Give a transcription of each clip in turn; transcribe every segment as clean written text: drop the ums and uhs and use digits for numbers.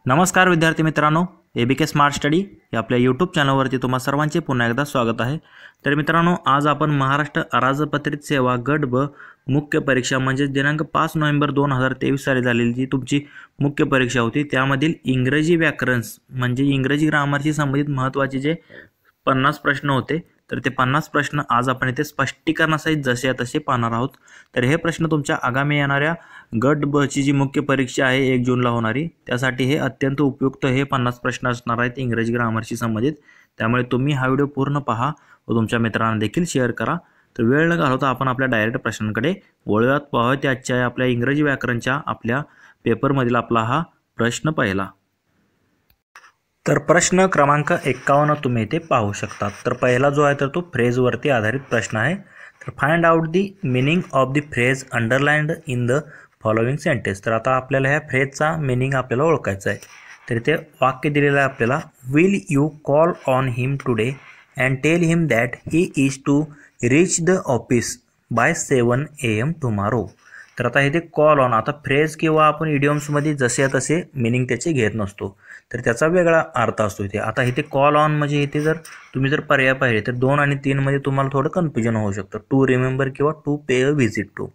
नमस्कार विद्यार्थी मित्रांनो, एबीके स्मार्ट स्टडी या आपल्या यूट्यूब चॅनलवरती तुम्हा सर्वांचे पुन्हा एकदा स्वागत आहे। तर मित्रांनो, आज आपण महाराष्ट्र अराजपत्रित सेवा गट ब मुख्य परीक्षा म्हणजे दिनांक 5 नोव्हेंबर 2023 साली झालेली जी तुमची मुख्य परीक्षा होती त्यामधील इंग्रजी व्याकरण म्हणजे इंग्रजी ग्रामरशी संबंधित महत्त्वाचे जे 50 प्रश्न होते तर ते 50 प्रश्न आज आपण इथे स्पष्टीकरणासहित जसे तसे पाहणार आहोत। तर हे प्रश्न तुमच्या आगामी येणाऱ्या गट ब ची जी मुख्य परीक्षा आहे 1 जूनला होणारी त्यासाठी हे अत्यंत उपयुक्त हे 50 प्रश्न असणार आहेत इंग्रजी ग्रामरशी संबंधित। त्यामुळे तुम्ही हा व्हिडिओ पूर्ण पहा व तुमच्या मित्रांना देखील शेअर करा। तर वेळ न घालवता आपण आपल्या डायरेक्ट प्रश्नांकडे वळूयात। पाहूया त्याच्या आपल्या इंग्रजी व्याकरणच्या आपल्या पेपरमधील आपला हा प्रश्न पहिला। तर प्रश्न क्रमांक 51 तुम्ही इथे पाहू शकता। तर पहिला जो आहे तर तो फ्रेजवरती आधारित प्रश्न आहे। तर find out the meaning of the phrase underlined in the following sentence. तर आता आपल्याला ह्या फ्रेजचा मीनिंग आपल्याला ओळखायचा आहे। तर इथे वाक्य दिलेलं आहे आपल्याला, will you call on him today and tell him that he is to reach the office by 7 AM tomorrow. तर आता इथे कॉल ऑन, आता फ्रेज किंवा आपण इडियम्समध्ये जसे तसे मीनिंग त्याचे घेत नसतो तर त्याचा वेगळा अर्थ असतो इथे। आता इथे कॉल ऑन म्हणजे इथे जर तुम्ही जर पर्याय पाहिले तर 2 आणि 3 मध्ये तुम्हाला थोडं कन्फ्युजन होऊ शकतं, टू रिमेंबर किंवा to pay a visit to.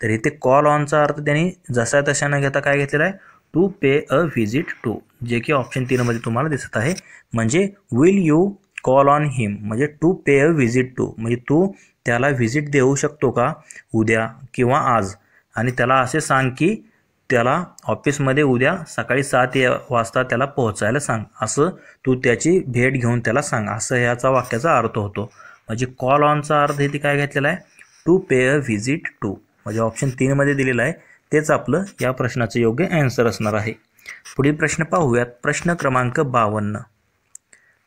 तर इथे कॉल ऑनचा अर्थ त्यांनी जसा तशा न घेता काय घेतलेला आहे, to pay a visit to, जे की ऑप्शन 3 मध्ये तुम्हाला दिसत आहे। म्हणजे will you call on him म्हणजे to pay a visit to म्हणजे तू त्याला व्हिजिट देऊ शकतो का उद्या किंवा आज, आणि त्याला असे सांग की त्याला ऑफिसमध्ये उद्या सकाळी 7 वाजता त्याला पोहोचायला सांग, असं तू त्याची भेट घेऊन त्याला सांग, असं ह्याचा वाक्याचा अर्थ होतो। म्हणजे कॉल ऑनचा अर्थ इथे काय घेतलेला आहे, to pay a visit to, म्हणजे ऑप्शन 3 मध्ये दिलेलं आहे तेच आपलं या प्रश्नाचं योग्य आन्सर असणार आहे। पुढील प्रश्न पाहूयात, प्रश्न क्रमांक 52।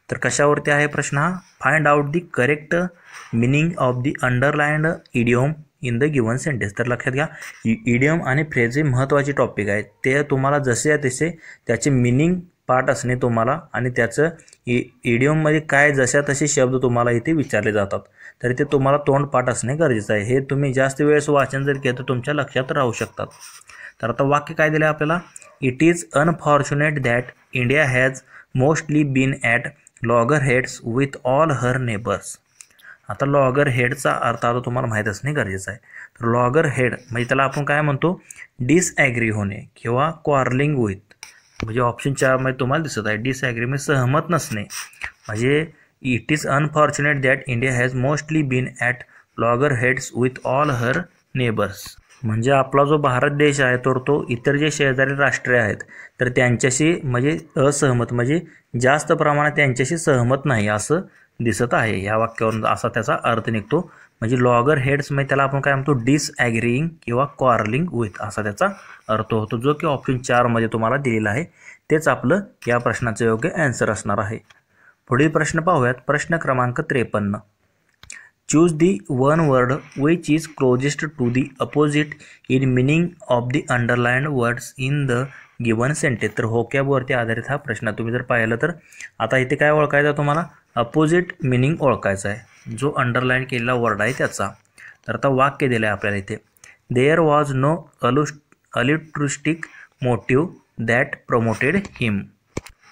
तर कशावरती आहे प्रश्न हा, find out the correct meaning of the underlined idiom in the given sentence. तर लक्षात घ्या, इडियम आणि फ्रेज हे महत्त्वाचे टॉपिक आहेत, ते तुम्हाला जसे तसे त्याचे मीनिंग पार्ट असणे तुम्हाला, आणि त्याचं इडियममध्ये काय जशा तसे शब्द तुम्हाला इथे विचारले जातात तर ते तुम्हाला तोंड पाठ असणे गरजेचं आहे। हे तुम्ही जास्त वेळेस वाचन जर केलं तर तुमच्या लक्षात राहू शकतात। तर आता वाक्य काय दिलं आहे आपल्याला, it is unfortunate that India has mostly been at loggerheads with all her neighbours. आता लॉगर हेडचा अर्थ आता तुम्हाला माहीत असणे गरजेचं आहे। तर लॉगर हेड म्हणजे त्याला आपण काय म्हणतो, डिसॲग्री होणे किंवा क्वारलिंग विथ, म्हणजे ऑप्शन 4 मध्ये तुम्हाला दिसत आहे डिसॲग्री म्हणजे सहमत नसणे। म्हणजे it is unfortunate that India has mostly been at loggerheads with all her neighbours, म्हणजे आपला जो भारत देश आहे तर तो इतर जे शेजारी राष्ट्रे आहेत तर त्यांच्याशी म्हणजे असहमत म्हणजे जास्त प्रमाणात त्यांच्याशी सहमत नाही असं दिसत आहे। या वाक्यावरून असा त्याचा अर्थ निघतो। म्हणजे लॉगर हेड्स म्हणजे त्याला आपण काय म्हणतो, डिसॲग्रीइंग किंवा क्वारलिंग विथ असा त्याचा अर्थ होतो, जो की ऑप्शन 4 मध्ये तुम्हाला दिलेला आहे तेच आपलं या प्रश्नाचं योग्य आन्सर असणार आहे। पुढील प्रश्न पाहूयात, प्रश्न क्रमांक 53। Choose the one word which is closest to the opposite in meaning of the underlined words in the given sentence. तर होकॅबवरती आधारित हा प्रश्न तुम्ही जर पाहिलं तर आता इथे काय ओळखायचं तुम्हाला, अपोजिट मिनिंग ओळखायचा आहे जो अंडरलाईन केलेला वर्ड आहे त्याचा। तर आता वाक्य दिलं आहे आपल्याला इथे, there was no altruistic motive that promoted him.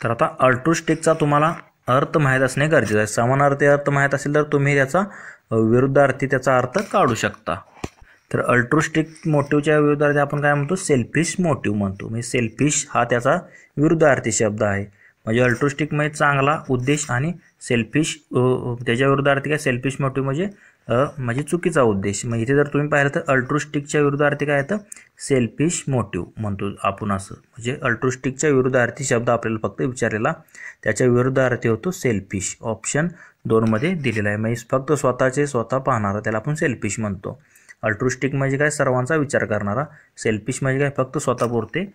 तर आता अल्ट्रुस्टिकचा तुम्हाला अर्थ माहीत असणे गरजेचं आहे। समानार्थी अर्थ माहीत असेल तर तुम्ही त्याचा विरुद्धार्थी त्याचा अर्थ काढू शकता। तर अल्ट्रुस्टिक मोटिव्हच्या विरुद्धार्थी आपण काय म्हणतो, सेल्फिश मोटिव्ह म्हणतो, म्हणजे सेल्फिश हा त्याचा विरुद्धार्थी शब्द आहे। म्हणजे अल्ट्रुस्टिक म्हणजे चांगला उद्देश आणि सेल्फिश त्याच्या विरुद्धार्थी काय, सेल्फिश मोटिव्ह म्हणजे चुकीचा उद्देश। मग इथे जर तुम्ही पाहिलं तर अल्ट्रुस्टिकच्या विरुद्धार्थी काय येतं, सेल्फिश मोटिव्ह म्हणतो आपण असं। म्हणजे अल्ट्रुस्टिकच्या विरुद्धार्थी शब्द आपल्याला फक्त विचारलेला त्याच्या विरुद्धार्थी होतो सेल्फिश, ऑप्शन 2 मध्ये दिलेला आहे। म्हणजे फक्त स्वतःचे स्वतः पाहणारा त्याला आपण सेल्फिश म्हणतो। अल्ट्रुस्टिक म्हणजे काय, सर्वांचा विचार करणारा, सेल्फिश म्हणजे काय, फक्त स्वतःपुरते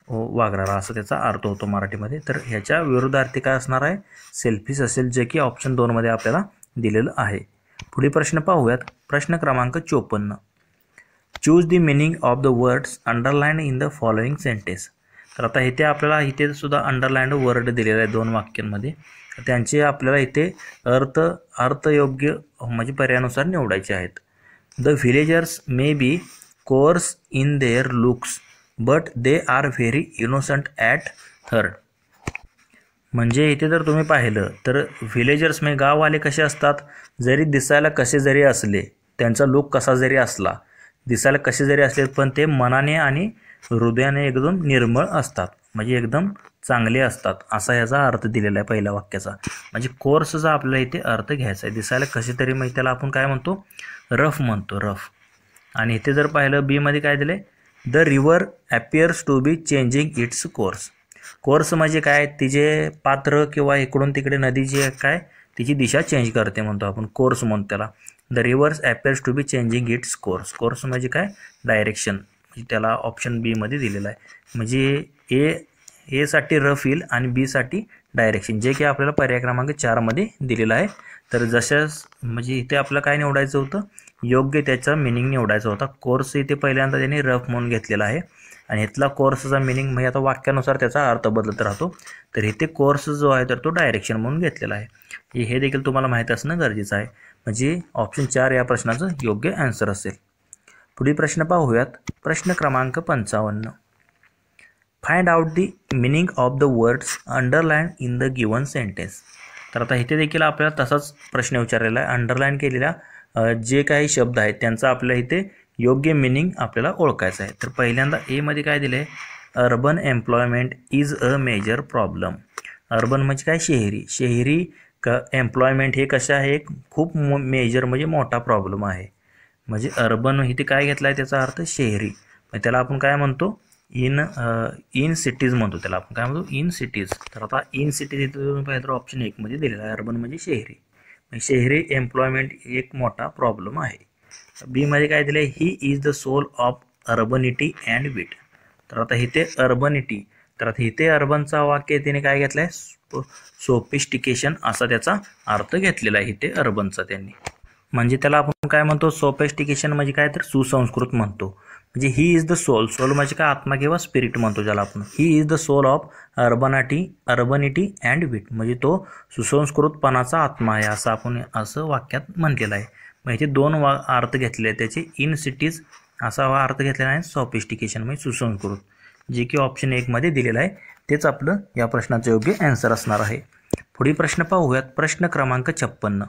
वागणारा असं त्याचा अर्थ होतो मराठीमध्ये। तर ह्याच्या विरुद्धार्थी काय असणार आहे, सेल्फिश असेल, जे की ऑप्शन 2 मध्ये आपल्याला दिलेलं आहे। पुढील प्रश्न पाहूयात, प्रश्न क्रमांक 54। Choose the meaning of the words underlined in the following sentence. तर आता इथे आपल्याला इथे सुद्धा अंडरलाइंड वर्ड दिलेला आहे 2 वाक्यांमध्ये, त्यांचे आपल्याला इथे अर्थयोग्य म्हणजे पर्यायानुसार निवडायचे आहेत। The villagers may be coarse in their looks but they are very innocent at heart. म्हणजे इथे जर तुम्ही पाहिलं तर व्हिलेजर्स म्हणजे गाववाले कसे असतात, जरी दिसायला कसे जरी असले, त्यांचा लुक कसा जरी असला, दिसायला कसे जरी असले, पण ते मनाने आणि हृदयाने एकदम निर्मळ असतात, म्हणजे एकदम चांगले असतात, असा याचा अर्थ दिलेला आहे पहिल्या वाक्याचा. म्हणजे कोर्सचा आपल्याला इथे अर्थ घ्यायचा आहे. दिसायला कसे तरी म्हणजे त्याला आपण काय म्हणतो, रफ म्हणतो, रफ. आणि इथे जर पाहिलं बीमध्ये काय दिले, the river appears to be changing its course. Course म्हणजे काय, तिचे पात्र किंवा इकडून तिकडे नदी जी आहे काय तिची दिशा चेंज करते म्हणतो आपण, कोर्स म्हणतो त्याला. The rivers appears to be changing its course. Course म्हणजे काय, डायरेक्शन. म्हणजे त्याला ऑप्शन बी मध्ये दिलेला आहे. म्हणजे ए साठी रफ येईल आणि बी साठी डायरेक्शन, जे की आपल्याला पर्याय क्रमांक 4 मध्ये दिलेला आहे. तर जशाच म्हणजे इथे आपल्याला काय निवडायचं होतं, योग्य त्याचा मिनिंग निवडायचा होता. कोर्स इथे पहिल्यांदा त्यांनी रफ म्हणून घेतलेला आहे आणि इथला कोर्सचा मिनिंग म्हणजे आता वाक्यानुसार त्याचा अर्थ बदलत राहतो. तर इथे कोर्स जो आहे तर तो डायरेक्शन म्हणून घेतलेला आहे. हे देखील तुम्हाला माहीत असणं गरजेचं आहे. म्हणजे ऑप्शन 4 या प्रश्नाचं योग्य आन्सर असेल. पुढील प्रश्न पाहूयात. प्रश्न क्रमांक 55. Find out the meaning of the words underline in the given sentence. तर आता इथे देखील आपल्याला तसाच प्रश्न विचारलेला आहे. अंडरलाइन केलेल्या जे काही शब्द आहेत त्यांचा आपल्याला इथे योग्य मिनिंग आपल्याला ओळखायचं आहे. तर पहिल्यांदा ए मध्ये काय दिलं आहे, urban employment is a major problem. Urban म्हणजे काय, शहरी. शहरी एम्प्लॉयमेंट हे कसं आहे, एक खूप मेजर म्हणजे मोठा प्रॉब्लेम आहे. म्हणजे अर्बन इथे काय घेतला आहे, त्याचा अर्थ शहरी. म्हणजे त्याला आपण काय म्हणतो, इन सिटीज म्हणतो, त्याला आपण काय म्हणतो, इन सिटीज. तर आता इन सिटीज इथे तुम्ही पाहिलं तर ऑप्शन 1 मध्ये दिलेला आहे. अर्बन म्हणजे शहरी. शहरी एम्प्लॉयमेंट एक मोठा प्रॉब्लेम आहे. बी मध्ये काय दिले, he is the soul of urbanity and wit. तर आता इथे अर्बनिटी, तर आता इथे अर्बनचा वाक्य त्याने काय घेतलाय, सोफिस्टिकेशन असा त्याचा अर्थ घेतलेला आहे इथे अर्बनचा त्यांनी. म्हणजे त्याला आपण काय म्हणतो, सोफिस्टिकेशन म्हणजे काय तर सुसंस्कृत म्हणतो. म्हणजे he is the soul, soul म्हणजे काय, आत्मा किंवा स्पिरिट म्हणतो ज्याला आपण. He is the soul of urbanity and wit, म्हणजे तो सुसंस्कृतपणाचा आत्मा आहे असं आपण असं वाक्यात म्हटलेलं आहे. मग इथे 2 अर्थ घेतलेले आहेत त्याचे. इन सिटीज असा अर्थ घेतलेला आहे, सोफिस्टिकेशन म्हणजे सुसंस्कृत, जे की ऑप्शन 1 मध्ये दिलेलं आहे. तेच आपलं या प्रश्नाचं योग्य आन्सर असणार आहे. पुढील प्रश्न पाहूयात. प्रश्न क्रमांक 56.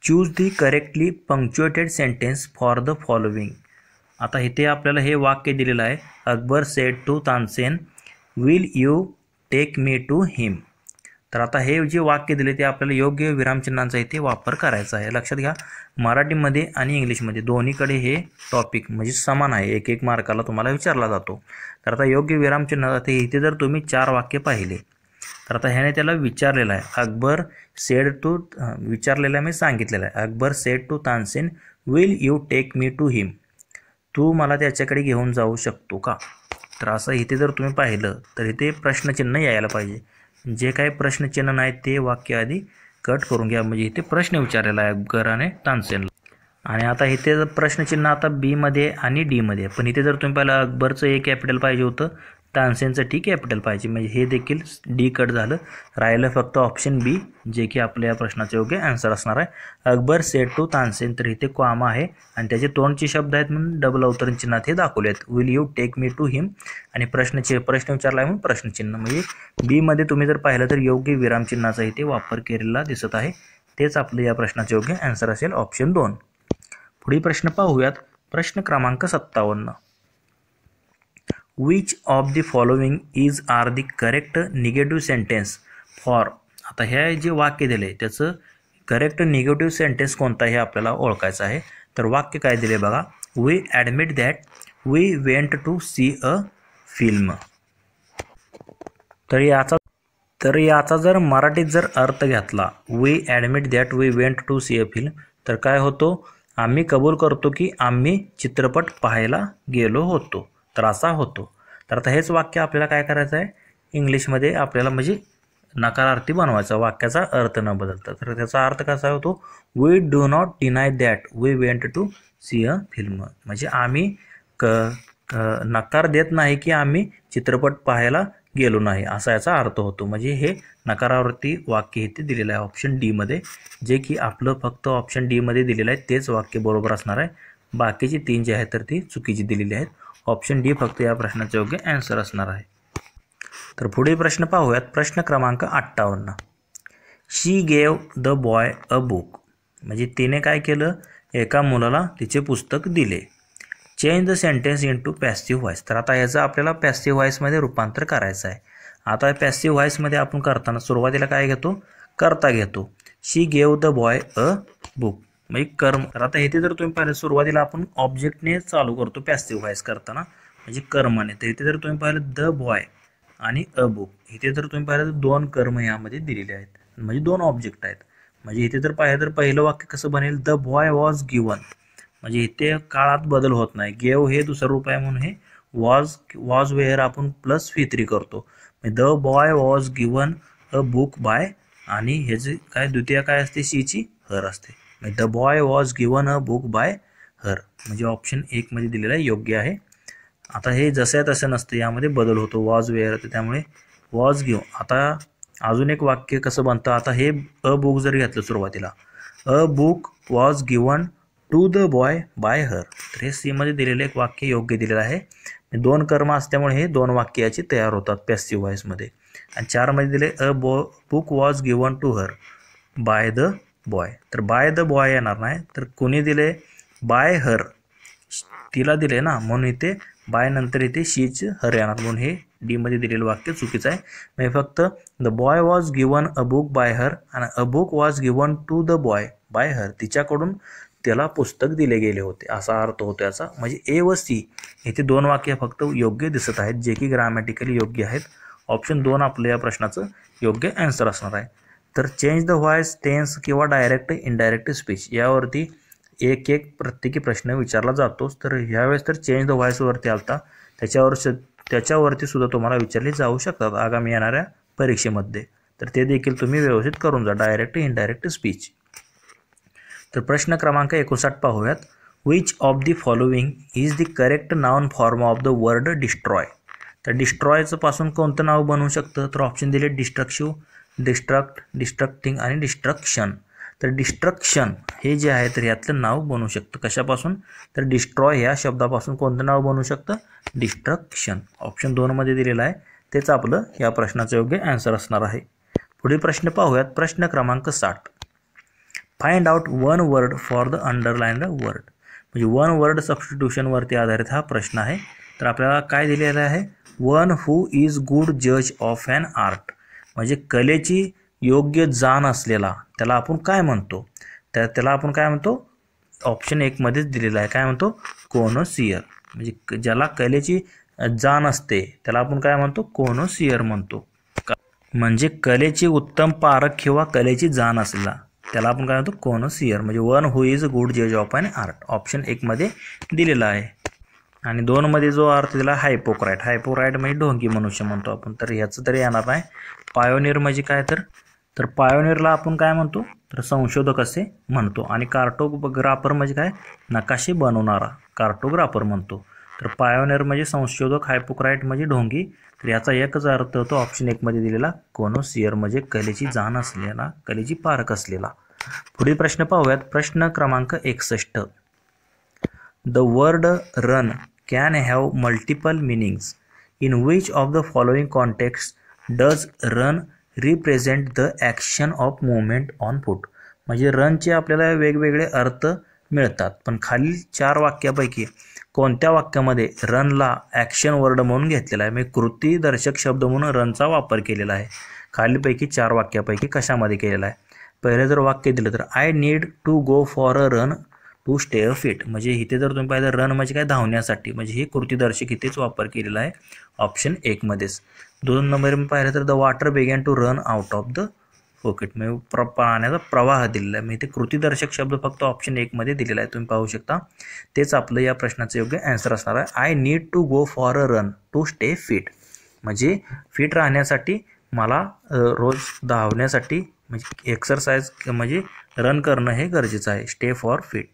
Choose the correctly punctuated sentence for the following. आता इथे आपल्याला हे वाक्य दिलेलं आहे, Akbar said to Tansen, will you take me to him. तर आता हे जे वाक्य दिले ते आपल्याला योग्य विरामचिन्हांचा इथे वापर करायचा आहे. लक्षात घ्या, मराठीमध्ये आणि इंग्लिशमध्ये दोन्हीकडे हे टॉपिक म्हणजे समान आहे, 1-1 मार्काला तुम्हाला विचारला जातो. तर आता योग्य विरामचिन्ह इथे जर तुम्ही 4 वाक्य पाहिले, तर आता ह्याने त्याला विचारलेलं आहे, अकबर सेड टू, विचारलेलं आहे मी सांगितलेलं आहे, Akbar said to Tansen, will you take me to him. तू मला त्याच्याकडे घेऊन जाऊ शकतो का. तर असं इथे जर तुम्ही पाहिलं तर इथे प्रश्नचिन्ह यायला पाहिजे. जे काही प्रश्नचिन्ह नाही ते वाक्य आधी कट करून घ्या. म्हणजे इथे प्रश्न विचारलेला आहे अकबर आणि तानसेनला. आणि आता इथे प्रश्नचिन्ह आता बी मध्ये आणि डी मध्ये. पण इथे जर तुम्ही पाहिलं अकबरचं ए कॅपिटल पाहिजे होतं, तानसेनचं टी कॅपिटल पाहिजे. म्हणजे हे देखील डी कट झालं. राहिलं फक्त ऑप्शन बी, जे की आपल्या या प्रश्नाचं योग्य आन्सर असणार आहे. अकबर सेड टू तानसेन, तर इथे कॉमा आहे आणि त्याचे तोंडचे शब्द आहेत म्हणून डबल अवतरण चिन्हात हे दाखवले आहेत. Will you take me to him आणि प्रश्न विचारला आहे म्हणून प्रश्नचिन्ह. म्हणजे बी मध्ये तुम्ही जर पाहिलं तर योग्य विरामचिन्हाचा इथे वापर केलेला दिसत आहे. तेच आपलं या प्रश्नाचे योग्य आन्सर असेल, ऑप्शन 2. पुढील प्रश्न पाहूयात. प्रश्न क्रमांक 57. Which of the following is are the correct negative sentence for. आता हे जे वाक्य दिले त्याचं करेक्ट निगेटिव्ह सेंटेन्स कोणता हे आपल्याला ओळखायचं आहे. तर वाक्य काय दिले बघा, we admit that we went to see a film. तर याचा जर मराठीत जर अर्थ घेतला, we admit that we went to see a film, तर काय होतो, आम्ही कबूल करतो की आम्ही चित्रपट पाहायला गेलो होतो. तर असा होतो. तर आता हेच वाक्य आपल्याला काय करायचं आहे, इंग्लिशमध्ये आपल्याला म्हणजे नकारार्थी बनवायचा, वाक्याचा अर्थ न बदलता. तर त्याचा अर्थ कसा होतो, we do not deny that we went to see a film. म्हणजे आम्ही नकार देत नाही की आम्ही चित्रपट पाहायला गेलो नाही, असा याचा अर्थ होतो. म्हणजे हे नकारावरती वाक्य इथे दिलेलं आहे ऑप्शन डी मध्ये, जे की आपलं फक्त ऑप्शन डी मध्ये दिलेलं आहे तेच वाक्य बरोबर असणार आहे. बाकीची 3 जे आहेत तर ती चुकीची दिलेली आहेत. ऑप्शन डी फक्त या प्रश्नाचे योग्य आन्सर असणार आहे. तर पुढील प्रश्न पाहूयात. प्रश्न क्रमांक 58. She gave the boy a book. म्हणजे तिने काय केलं, एका मुलाला तिचे पुस्तक दिले. Change the sentence into passive voice. तर आता याचं आपल्याला पॅसिव्ह व्हॉइसमध्ये रूपांतर करायचं आहे. आता पॅसिव्ह व्हॉइसमध्ये आपण करताना सुरुवातीला काय घेतो, कर्ता घेतो. She gave the boy a book म्हणजे कर्म. तर आता इथे जर तुम्ही पाहिलं सुरुवातीला आपण ऑब्जेक्टने चालू करतो पॅसिव्ह व्हॉइस करताना म्हणजे कर्माने. तर इथे जर तुम्ही पाहिलं द बॉय आणि अ बुक, इथे जर तुम्ही पाहिलं तर दोन कर्म यामध्ये दिलेले आहेत म्हणजे दोन ऑब्जेक्ट आहेत. म्हणजे इथे जर पाहिलं तर पहिलं वाक्य कसं बनेल, द बॉय वॉज गिवन. म्हणजे इथे काळात बदल होत नाही. गेव हे दुसरं रूप आहे म्हणून हे वॉज वेअर आपण प्लस V3 करतो. The boy was given a book bye आणि ह्याचे काय द्वितीय काय असते, शीची हर असते. The boy was given a book by हर म्हणजे ऑप्शन 1 मध्ये दिलेला योग्य आहे. आता हे जसं तसं नसतं, यामध्ये बदल होतो. वॉज वेअर त्यामुळे वॉज गिवन. आता अजून एक वाक्य कसं बनतं, आता हे अ बुक जर घेतलं सुरुवातीला, a book was given to the boy by her. तर हे सी मध्ये दिलेलं एक वाक्य योग्य दिलेलं आहे. दोन कर्म असल्यामुळे हे दोन वाक्य याची तयार होतात पॅसिव्ह व्हॉइसमध्ये. आणि 4 मध्ये दिले a book was given to her by the boy. तर बाय द बॉय येणार नाही, तर कोणी दिले, बाय हर, तिला दिले ना, म्हणून इथे बाय नंतर इथे शीच हर येणार, म्हणून हे डी मध्ये दिलेलं वाक्य चुकीचं आहे. म्हणजे फक्त the boy was given a book by her आणि a book was given to the boy by her, तिच्याकडून त्याला पुस्तक दिले गेले होते असा अर्थ होतो याचा. म्हणजे ए व सी इथे दोन वाक्य फक्त योग्य दिसत आहेत, जे की ग्रामॅटिकली योग्य आहेत. ऑप्शन 2 आपलं या प्रश्नाचं योग्य आन्सर असणार आहे. तर चेंज द व्हॉइस, टेन्स किंवा डायरेक्ट इनडायरेक्ट स्पीच यावरती एक प्रत्येकी प्रश्न विचारला जातोच. तर ह्यावेळेस तर चेंज द व्हॉइसवरती आलता, त्याच्यावरती सुद्धा तुम्हाला विचारले जाऊ शकतात आगामी येणाऱ्या परीक्षेमध्ये. तर ते देखील तुम्ही व्यवस्थित करून जा, डायरेक्ट इनडायरेक्ट स्पीच. तर प्रश्न क्रमांक 59 पाहूयात. Which of the following is the correct noun form of the word destroy. तर डिस्ट्रॉयचं पासून कोणतं नाव बनवू शकतं, तर ऑप्शन दिले डिस्ट्रक्टिव्ह, डिस्ट्रक्ट, डिस्ट्रक्टिंग आणि डिस्ट्रक्शन. तर डिस्ट्रक्शन हे जे आहे तर यातलं नाव बनवू शकतं कशापासून, तर डिस्ट्रॉय या शब्दापासून कोणतं नाव बनवू शकतं, डिस्ट्रक्शन. ऑप्शन 2 मध्ये दिलेलं आहे, तेच आपलं या प्रश्नाचं योग्य आन्सर असणार आहे. पुढील प्रश्न पाहूयात. प्रश्न क्रमांक 60. Find out one word for the underlined word. म्हणजे वन वर्ड सबस्टिट्यूशनवरती आधारित हा प्रश्न आहे. तर आपल्याला काय दिलेलं आहे, वन हू इज गुड जज ऑफ ॲन आर्ट. म्हणजे कलेची योग्य जाण असलेला त्याला आपण काय म्हणतो, तर त्याला आपण काय म्हणतो, ऑप्शन 1 मध्येच दिलेला आहे, काय म्हणतो, कोनोसियर. म्हणजे ज्याला कलेची जाण असते त्याला आपण काय म्हणतो, कोनोसियर म्हणतो. म्हणजे कलेची उत्तम पारख किंवा कलेची जाण असलेला त्याला आपण काय म्हणतो, कोनोसियर. म्हणजे वन हू इज गुड जज ऑफ ॲन आर्ट ऑप्शन 1 मध्ये दिलेला आहे. आणि 2 मध्ये जो अर्थ दिला हायपोक्राईट. हायपोक्राईट म्हणजे ढोंगी मनुष्य म्हणतो आपण, तर ह्याचं तरी येणार नाही. पायोनियर म्हणजे काय, तर पायोनियरला आपण काय म्हणतो, तर संशोधक असे म्हणतो. आणि कार्टोग्राफर म्हणजे काय, नकाशे बनवणारा कार्टोग्राफर म्हणतो. तर पायोनियर म्हणजे संशोधक, हायपोक्राईट म्हणजे ढोंगी. तर याचा एकच अर्थ होतो ऑप्शन 1 मध्ये दिलेला, कोनोसियर म्हणजे कलेची जाण असलेला, कलेची पारख असलेला. पुढील प्रश्न पाहूयात. प्रश्न क्रमांक 61. The word run can have multiple meanings. In which of the following context does run represent the action of movement on foot. म्हणजे रनचे आपल्याला वेगवेगळे अर्थ मिळतात, पण खालील 4 वाक्यापैकी कोणत्या वाक्यामध्ये रनला ॲक्शन वर्ड म्हणून घेतलेला आहे, म्हणजे कृतीदर्शक शब्द म्हणून रनचा वापर केलेला आहे. खालीलपैकी 4 वाक्यापैकी कशामध्ये केलेला आहे. पहिलं जर वाक्य दिलं तर I need to go for a run to stay a fit. म्हणजे इथे जर तुम्ही पाहिलं रन म्हणजे काय, धावण्यासाठी, म्हणजे हे कृतीदर्शक इथेच वापर केलेला आहे ऑप्शन 1 मध्येच. 2 नंबर पाहिलं तर the water began to run out of the pocket. म्हणजे पाण्याचा प्रवाह दिलेला आहे. म्हणजे ते कृतीदर्शक शब्द फक्त ऑप्शन 1 मध्ये दिलेला आहे, तुम्ही पाहू शकता. तेच आपलं या प्रश्नाचं योग्य आन्सर असणार आहे. I need to go for a run to stay fit. म्हणजे फिट राहण्यासाठी मला रोज धावण्यासाठी म्हणजे एक्सरसाइज म्हणजे रन करणं हे गरजेचं आहे, स्टे फॉर फिट.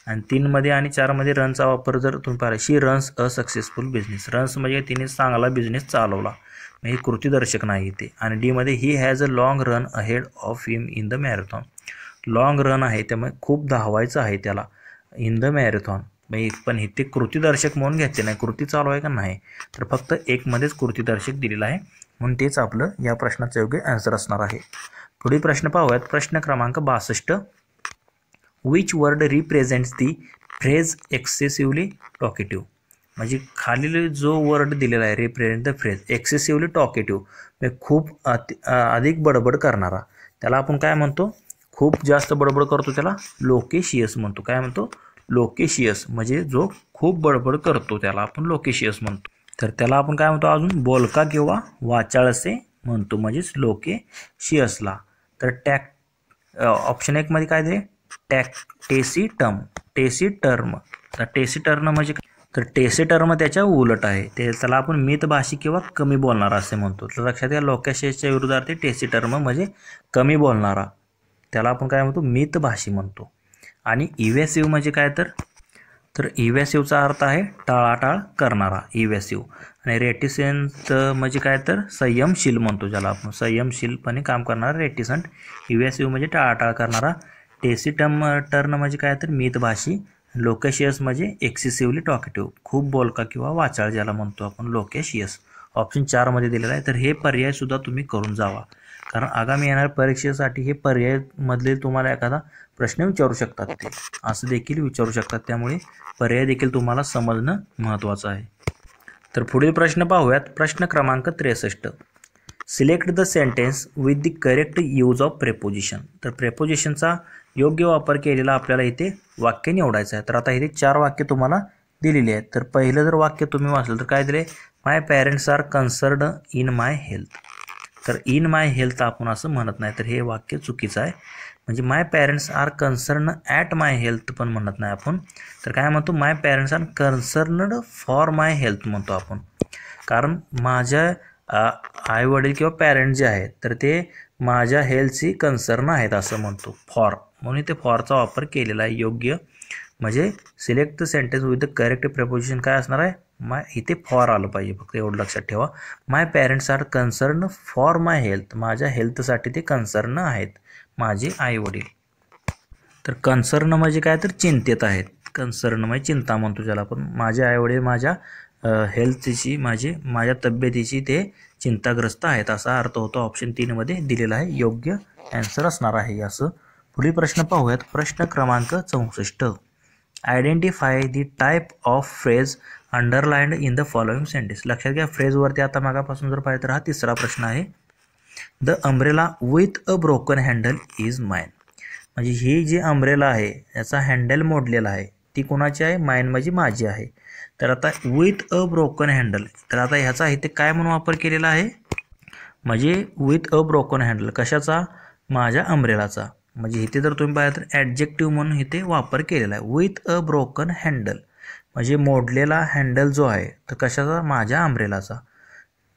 आणि 3 मध्ये आणि 4 मध्ये रनचा वापर जर तुम्ही पाहिला, she runs a successful business. Runs म्हणजे तिने चांगला बिझनेस चालवला, हे कृतीदर्शक नाही इथे. आणि डी मध्ये he has a long run ahead of him in the marathon. Long run आहे त्यामुळे खूप धावायचं आहे त्याला इन द मॅरेथॉन. पण इथे कृतीदर्शक म्हणून घ्यायचे नाही, कृती चालू आहे का नाही, तर फक्त एकमध्येच कृतीदर्शक दिलेलं आहे, म्हणून तेच आपलं या प्रश्नाचं योग्य आन्सर असणार आहे. पुढील प्रश्न पाहूयात. प्रश्न क्रमांक 62. Which word represents the phrase excessively talkative. म्हणजे खालील जो वर्ड दिलेला आहे represent the phrase excessively talkative, म्हणजे खूप अधिक बडबड करणारा, त्याला आपण काय म्हणतो, खूप जास्त बडबड करतो त्याला लोकेशियस म्हणतो. काय म्हणतो, लोकेशियस. म्हणजे जो खूप बडबड करतो त्याला आपण लोकेशियस म्हणतो. तर त्याला आपण काय म्हणतो अजून, बोलका किंवा वाचाळ असे म्हणतो, म्हणजेच लोकेशियसला. तर ऑप्शन 1 मध्ये काय दिले, टेसिटर्म. तर टेसिटर्म म्हणजे, तर टेसिटर्म त्याच्या उलट आहे, त्याला आपण मितभाषी किंवा कमी बोलणारा असे म्हणतो. तर लक्षात घ्या, लोकेशियसच्या विरुद्धार्थी टेसिटर्म म्हणजे कमी बोलणारा, त्याला आपण काय म्हणतो, मितभाषी म्हणतो. आणि इव्हेसिव्ह म्हणजे काय, तर इव्हेसिव्हचा अर्थ आहे टाळाटाळ करणारा, इव्हेसिव्ह. आणि रेटिसंट म्हणजे काय, तर संयमशील म्हणतो, ज्याला आपण संयमशीलपणे काम करणारा रेटिसंट. इव्हेसिव्ह म्हणजे टाळाटाळ करणारा. टेसिटर्म म्हणजे काय, तर मितभाषी. लोकेशियस म्हणजे एक्सेसिव्हली टॉकेटिव्ह, खूप बोलका किंवा वाचाळ ज्याला म्हणतो आपण लोकेशियस. ऑप्शन 4 मध्ये दिलेला आहे. तर हे पर्याय सुद्धा तुम्ही करून जावा, कारण आगामी येणाऱ्या परीक्षेसाठी हे पर्यायमधले तुम्हाला एखादा प्रश्न विचारू शकतात, ते असं देखील विचारू शकतात, त्यामुळे पर्याय देखील तुम्हाला समजणं महत्त्वाचं आहे. तर पुढील प्रश्न पाहूयात. प्रश्न क्रमांक 63. Select the sentence with the correct use of preposition. तर प्रेपोजिशनचा योग्य वापर केलेला आपल्याला इथे वाक्य निवडायचं आहे. तर आता इथे 4 वाक्य तुम्हाला दिलेली आहेत. तर पहिलं जर वाक्य तुम्ही वाचलं तर काय दिले, my parents are concerned in my health. तर इन माय हेल्थ आपण असं म्हणत नाही, तर हे वाक्य चुकीचं आहे. म्हणजे my parents are concern at my health पण म्हणत नाही आपण, तर काय म्हणतो, my parents are concerned for my health म्हणतो आपण. कारण माझ्या आईवडील किंवा पॅरेंट जे आहेत तर ते माझ्या हेल्थची कन्सर्न आहेत असं म्हणतो, फॉर, म्हणून ते फॉरचा वापर केलेला आहे योग्य. म्हणजे select the sentence with the correct preposition काय असणार आहे, इथे फॉर आलं पाहिजे, फक्त एवढं लक्षात ठेवा. My parents are concern for my health, माझ्या हेल्थसाठी ते कन्सर्न आहेत, माझे आईवडील. तर कन्सर्न म्हणजे काय, तर चिंतेत आहेत. कन्सर्न म्हणजे चिंता म्हणतो ज्याला आपण. माझे आईवडील माझ्या हेल्थची, माझ्या तब्येतीची ते चिंताग्रस्त आहेत असा अर्थ होतो. ऑप्शन 3 मध्ये दिलेला आहे, योग्य आन्सर असणार आहे असं. पुढील प्रश्न पाहूयात. प्रश्न क्रमांक 64. Identify the type of phrase underlined in the following sentence. लक्षात घ्या, फ्रेजवरती आता मागापासून जर पाहिजे तर हा तिसरा प्रश्न आहे. The umbrella with a broken handle is mine. म्हणजे ही जी अम्ब्रेला आहे याचा हँडल मोडलेला आहे, ती कोणाची आहे, माइन म्हणजे माझी आहे. तर आता विथ अ ब्रोकन हँडल, तर आता ह्याचा इथे काय म्हणून वापर केलेला आहे, म्हणजे विथ अ ब्रोकन हँडल कशाचा, माझ्या अम्ब्रेलाचा. म्हणजे इथे जर तुम्ही पाहिलं तर ॲडजेक्टिव्ह म्हणून इथे वापर केलेला आहे. विथ अ ब्रोकन हँडल म्हणजे मोडलेला हँडल जो आहे तर कशाचा, माझ्या अम्ब्रेलाचा.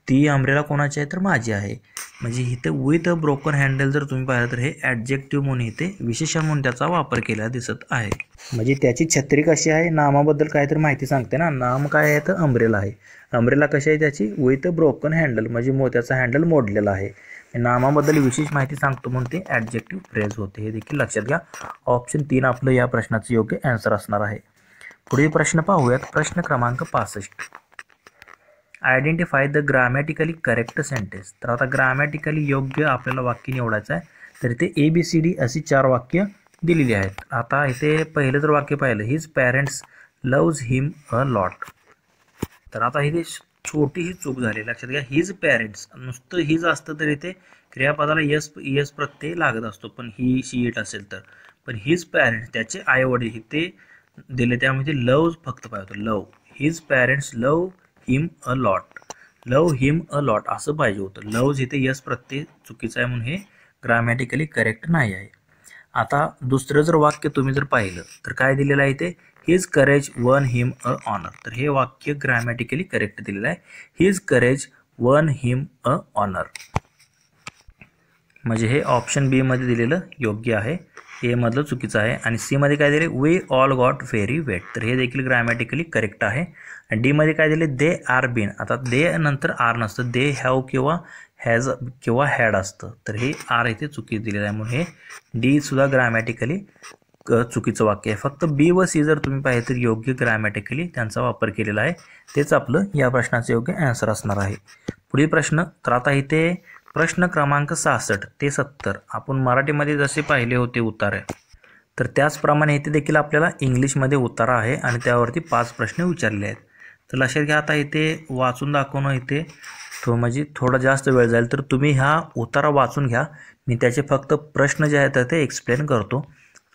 ती अम्ब्रेला कोणाची आहे, तर माझी आहे. म्हणजे इथे विथ अ ब्रोकन हँडल जर तुम्ही पाहिलं तर हे ॲडजेक्टिव्ह म्हणून इथे विशेषण म्हणून त्याचा वापर केला दिसत आहे. म्हणजे त्याची छत्री कशी आहे, नामाबद्दल काहीतरी माहिती सांगते ना. नाम काय आहे, तर अम्ब्रेला आहे. अम्ब्रेला कशी आहे त्याची, विथ अ ब्रोकन हँडल म्हणजे त्याचा हँडल मोडलेला आहे. नामाबद्दल विशेष माहिती सांगतो म्हणून ते ॲडजेक्टिव्ह फ्रेज होते, हे देखील लक्षात घ्या. ऑप्शन 3 आपलं या प्रश्नाचं योग्य आन्सर असणार आहे. पुढील प्रश्न पाहूयात. प्रश्न क्रमांक 65. Identify the grammatically correct sentence. तर आता ग्रामॅटिकली योग्य आपल्याला वाक्य निवडायचं आहे. तर इथे ABCD अशी 4 वाक्य दिलेली आहेत. आता इथे पहिलं जर वाक्य पाहिलं, his parents loves him a lot. तर आता इथे छोटीशी चूक झाली, लक्षात घ्या. हिज पॅरेंट्स, नुसतं हिज असतं तर इथे क्रियापदाला यस प्रत्यय लागत असतो, पण ही शी इट असेल तर. पण हिज पॅरेंट्स त्याचे आईवडील इथे दिले, त्यामध्ये लव्ज फक्त पाहिजे होतं, love. His parents love him a lot, love him a lot असं पाहिजे होतं. लव्ज इथे यस प्रत्यय चुकीचं आहे, म्हणून हे ग्रामॅटिकली करेक्ट नाही आहे. आता दुसरं जर वाक्य तुम्ही जर पाहिलं तर काय दिलेलं आहे इथे, his courage won him a honour. तर हे वाक्य ग्रामॅटिकली करेक्ट दिलेलं आहे, his courage won him a honour. म्हणजे हे ऑप्शन बी मध्ये दिलेलं योग्य आहे, ए मधलं चुकीचं आहे. आणि सी मध्ये काय दिले, we all got very wet. तर हे देखील ग्रामॅटिकली करेक्ट आहे. आणि डी मध्ये काय दिले, दे आर बीन. आता दे नंतर आर नसतं, दे हॅव किंवा हॅज किंवा हॅड असतं. तर हे आर इथे चुकी दिलेलं आहे, म्हणून हे डी सुद्धा ग्रामॅटिकली चुकीचं वाक्य आहे. फक्त बी व सी जर तुम्ही पाहिलं तर योग्य ग्रॅमॅटिकली त्यांचा वापर केलेला आहे. तेच आपलं या प्रश्नाचं योग्य आन्सर असणार आहे. पुढील प्रश्न, तर आता इथे प्रश्न क्रमांक 66 ते 70 आपण मराठीमध्ये जसे पाहिले होते उतारे, तर त्याचप्रमाणे इथे देखील आपल्याला इंग्लिशमध्ये उतारा आहे आणि त्यावरती 5 प्रश्न विचारले आहेत. तर लक्षात घ्या, आता इथे वाचून दाखवणं इथे म्हणजे थोडा जास्त वेळ जाईल, तर तुम्ही हा उतारा वाचून घ्या. मी त्याचे फक्त प्रश्न जे आहेत ते एक्सप्लेन करतो.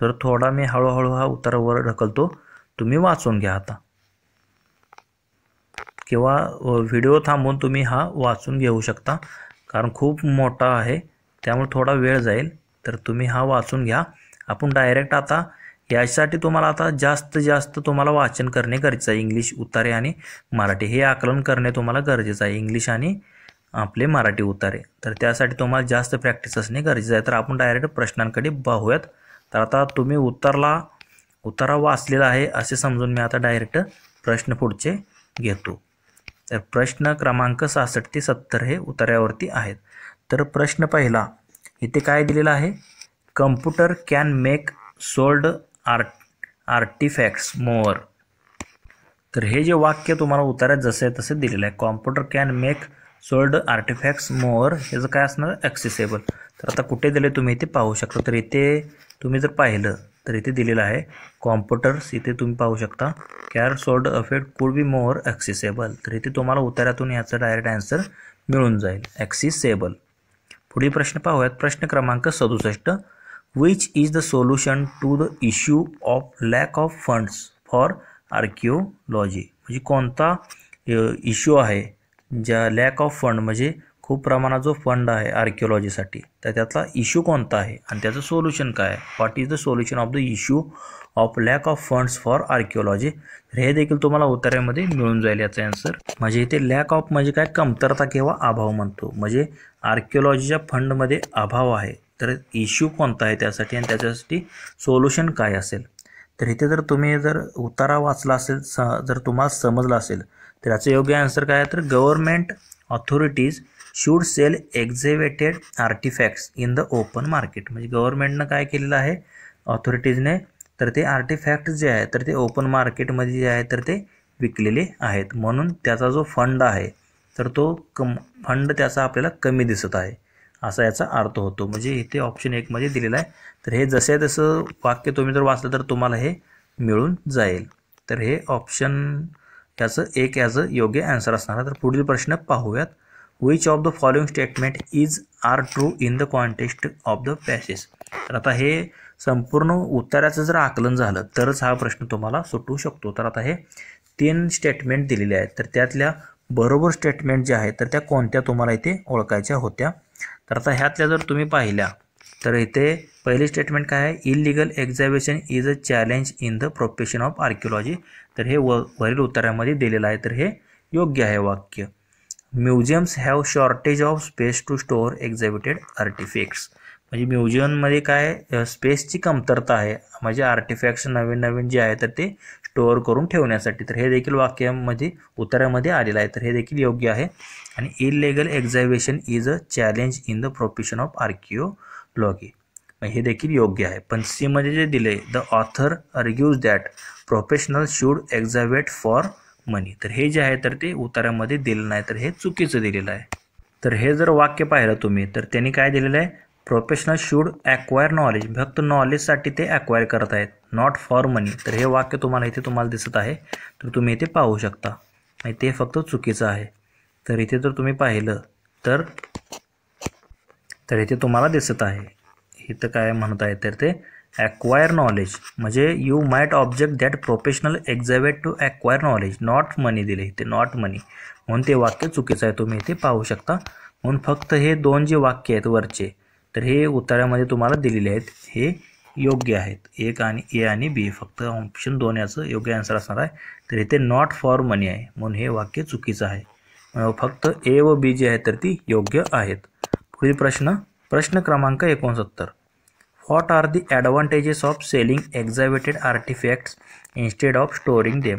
तर थोडा मी हळूहळू हा उतारा वर ढकलतो, तुम्ही वाचून घ्या आता, किंवा व्हिडिओ थांबवून तुम्ही हा वाचून घेऊ शकता, कारण खूप मोठा आहे त्यामुळे थोडा वेळ जाईल. तर तुम्ही हा वाचून घ्या. आपण डायरेक्ट आता यासाठी तुम्हाला आता जास्त तुम्हाला वाचन करणे गरजेचं आहे. इंग्लिश उतारे आणि मराठी हे आकलन करणे तुम्हाला गरजेचं आहे, इंग्लिश आणि आपले मराठी उतारे. तर त्यासाठी तुम्हाला जास्त प्रॅक्टिस असणे गरजेचं आहे. तर आपण डायरेक्ट प्रश्नांकडे पाहूयात. तर आता तुम्ही उतारा वाचलेला आहे असे समजून मी आता डायरेक्ट प्रश्न पुढचे घेतो. तर प्रश्न क्रमांक 66 ते 70 हे उतार्यावरती आहेत. तर प्रश्न पहिला इथे काय दिलेला आहे, computer can make sold artefacts mower. तर हे जे वाक्य तुम्हाला उतार्यात जसे तसे दिलेलं आहे, computer can make sold artefacts mower, ह्याचं काय असणार, ॲक्सेसेबल. तर आता कुठे दिले तुम्ही इथे पाहू शकता. तर इथे तुम्ही जर पाहिलं तर इथे दिलेलं आहे कॉम्प्युटर्स, इथे तुम्ही पाहू शकता care sold affect could be mower accessible. तर इथे तुम्हाला उतार्यातून याचं डायरेक्ट आन्सर मिळून जाईल, ॲक्सेसेबल. पुढील प्रश्न पाहूयात. प्रश्न क्रमांक 67, which is the solution to the issue of lack of funds for archaeology. म्हणजे कोणता इश्यू आहे ज्या लॅक ऑफ फंड, म्हणजे खूप प्रमाणात जो फंड आहे आर्किओलॉजीसाठी, तर त्यातला इश्यू कोणता आहे आणि त्याचं सोल्युशन काय आहे. What is the solution of the issue of lack of funds for archaeology. तर हे देखील तुम्हाला उत्तरामध्ये मिळून जाईल याचा आन्सर. म्हणजे इथे लॅक ऑफ म्हणजे काय, कमतरता किंवा अभाव म्हणतो, म्हणजे आर्किओलॉजीच्या फंडमध्ये अभाव आहे. तर इश्यू कोणता आहे त्यासाठी आणि त्याच्यासाठी सोल्युशन काय असेल. तर इथे जर तुम्ही जर उतारा वाचला असेल, जर तुम्हाला समजलं असेल, तर याचं योग्य आन्सर काय आहे, तर government authorities should sell exhibited artifacts in the open market. म्हणजे गव्हर्नमेंटनं काय केलेलं आहे, ऑथॉरिटीजने, तर ते आर्टिफॅक्ट जे आहे तर ते ओपन मार्केटमध्ये जे आहे तर ते विकलेले आहेत, म्हणून त्याचा जो फंड आहे तर तो फंड त्याचा आपल्याला कमी दिसत आहे, असा याचा अर्थ होतो. म्हणजे इथे ऑप्शन 1 मध्ये दिलेला आहे. तर हे जसे तसं वाक्य तुम्ही जर वाचलं तर तुम्हाला हे मिळून जाईल. तर हे ऑप्शन याचं 1 याचं योग्य आन्सर असणार. तर पुढील प्रश्न पाहूयात. Which of the following statement is are true in the context of the passage. तर आता हे संपूर्ण उत्तराचं जर आकलन झालं तरच हा प्रश्न तुम्हाला सुटू शकतो. तर आता हे 3 स्टेटमेंट दिलेले आहेत, तर त्यातल्या बरोबर स्टेटमेंट ज्या आहेत तर त्या कोणत्या तुम्हाला इथे ओळखायच्या होत्या. तर आता ह्यातल्या जर तुम्ही पाहिल्या तर इथे पहिली स्टेटमेंट काय आहे, illegal exhibition is a challenge in the profession of archaeology. तर हे वरील उत्तरामध्ये दिलेलं आहे, तर हे योग्य आहे वाक्य. Museums have shortage of space to store exhibited artifacts. म्हणजे म्युझियममध्ये काय स्पेसची कमतरता आहे, म्हणजे आर्टिफॅक्ट्स नवीन जे आहे तर ते स्टोअर करून ठेवण्यासाठी. तर हे देखील वाक्यामध्ये उत्तरामध्ये आलेलं आहे, तर हे देखील योग्य आहे. आणि illegal exhibition is a challenge in the profession of archaeology, हे देखील योग्य आहे. पण सी मध्ये जे दिले, the author argues that professional should exhibit for money. तर हे जे आहे तर ते उत्तरामध्ये दिलं नाही, तर हे चुकीचं दिलेलं आहे. तर हे जर वाक्य पाहिलं तुम्ही तर त्यांनी काय दिलेलं आहे, प्रोफेशनल शूड ॲक्वायर नॉलेज, फक्त नॉलेजसाठी ते ॲक्वायर करत आहेत, नॉट फॉर मनी. तर हे वाक्य तुम्हाला दिसत आहे, तर तुम्ही इथे पाहू शकता, आणि ते फक्त चुकीचं आहे. तर इथे जर तुम्ही पाहिलं तर इथे तुम्हाला दिसत आहे, इथं काय म्हणत आहे तर ते ॲक्वायर नॉलेज, म्हणजे you might object that professional exhibit to acquire knowledge not money दिले, इथे नॉट मनी, म्हणून ते वाक्य चुकीचं आहे, तुम्ही इथे पाहू शकता. म्हणून फक्त हे 2 जे वाक्य आहेत वरचे, तर हे उत्तरामध्ये तुम्हाला दिलेले आहेत, हे योग्य आहेत, एक आणि ए आणि बी, फक्त ऑप्शन 2 याचं योग्य आन्सर असणार आहे. तर इथे नॉट फॉर मनी आहे, म्हणून हे वाक्य चुकीचं आहे. फक्त ए व बी जे आहेत तर ती योग्य आहेत. पुढील प्रश्न क्रमांक 69, what are the advantages of selling exhibited artifacts instead of storing them.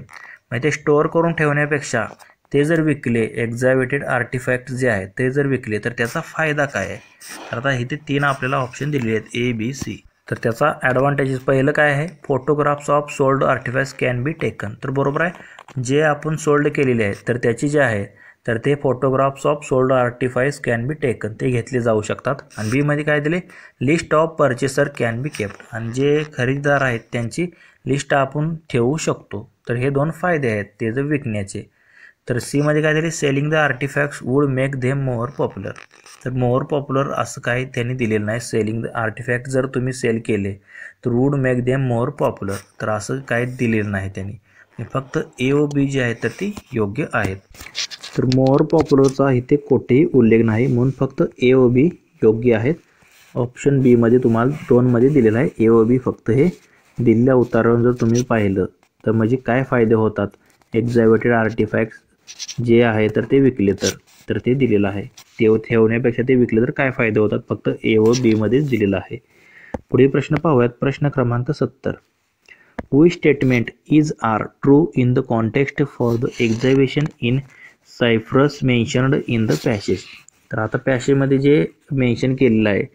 म्हणजे ते स्टोअर करून ठेवण्यापेक्षा ते जर विकले, एक्झिबिटेड आर्टिफॅक्ट्स जे आहेत ते जर विकले तर त्याचा फायदा काय आहे. तर आता इथे 3 आपल्याला ऑप्शन दिलेले आहेत, ए बी सी. तर त्याचा ॲडव्हान्टेजेस पहिलं काय आहे, photographs of sold artefacts can be taken. तर बरोबर आहे, जे आपण सोल्ड केलेले आहेत तर त्याची जे आहे तर ते photographs of sold artefacts can be taken, ते घेतले जाऊ शकतात. आणि बी मध्ये काय दिले, list of purchaser can be kept, आणि जे खरेदीदार आहेत त्यांची लिस्ट आपण ठेवू शकतो. तर हे दोन फायदे आहेत ते जर विकण्याचे. तर सी मध्ये काय दिले, selling the artefacts would make them more popular. तर मोर पॉप्युलर असं काही त्यांनी दिलेलं नाही. सेलिंग द आर्टिफॅक्ट जर तुम्ही सेल केले तर would make them more popular, तर असं काही दिलेलं नाही त्यांनी. फक्त ए ओ बी जे आहे तर ती योग्य आहेत. तर मोर पॉप्युलरचा इथे कोठेही उल्लेख नाही, म्हणून फक्त ए ओ बी योग्य आहेत. ऑप्शन बी मध्ये तुम्हाला 2 मध्ये दिलेलं आहे ए ओ बी. फक्त हे दिलेल्या उत्तरावरून जर तुम्ही पाहिलं तर म्हणजे काय फायदे होतात, एक्झायवेटेड आर्टिफॅक्ट्स जे आहे तर ते विकले तर ते दिलेलं आहे. ते ठेवण्यापेक्षा ते विकले तर काय फायदे होतात, फक्त ए व बी मध्येच दिलेलं आहे. पुढील प्रश्न पाहूयात. प्रश्न क्रमांक 70. Which statement is are true in the context for the exhibition in Cyprus mentioned in the passage. तर आता पॅसेजमध्ये जे मेन्शन केलेलं आहे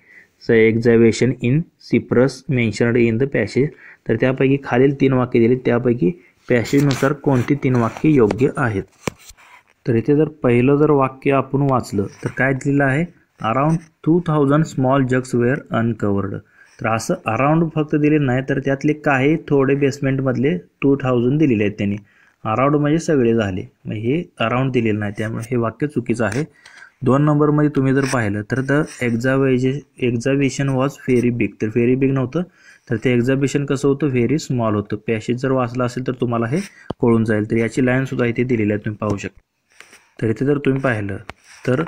exhibition in Cyprus mentioned in the passage, तर त्यापैकी खालील 3 वाक्य दिली, त्यापैकी पॅसेजनुसार कोणती 3 वाक्य योग्य आहेत. तर इथे जर पहिलं जर वाक्य आपण वाचलं तर काय दिलेलं आहे, around 2000 small jugs were uncovered. तर असं अराउंड फक्त दिले नाही, तर त्यातले काही थोडे बेसमेंटमधले 2000 दिलेले आहेत त्यांनी. अराउंड म्हणजे सगळे झाले, मग हे अराउंड दिलेलं नाही, त्यामुळे हे वाक्य चुकीचं आहे. 2 नंबरमध्ये तुम्ही जर पाहिलं तर the exhibition was very big, तर व्हेरी बिग नव्हतं, तर ते एक्झिबिशन कसं होतं, व्हेरी स्मॉल होतं. पॅसेज जर वाचला असेल तर तुम्हाला हे कळून जाईल. तर याची लाईनसुद्धा इथे दिलेली आहे, तुम्ही पाहू शकता. तर इथे जर तुम्ही पाहिलं तर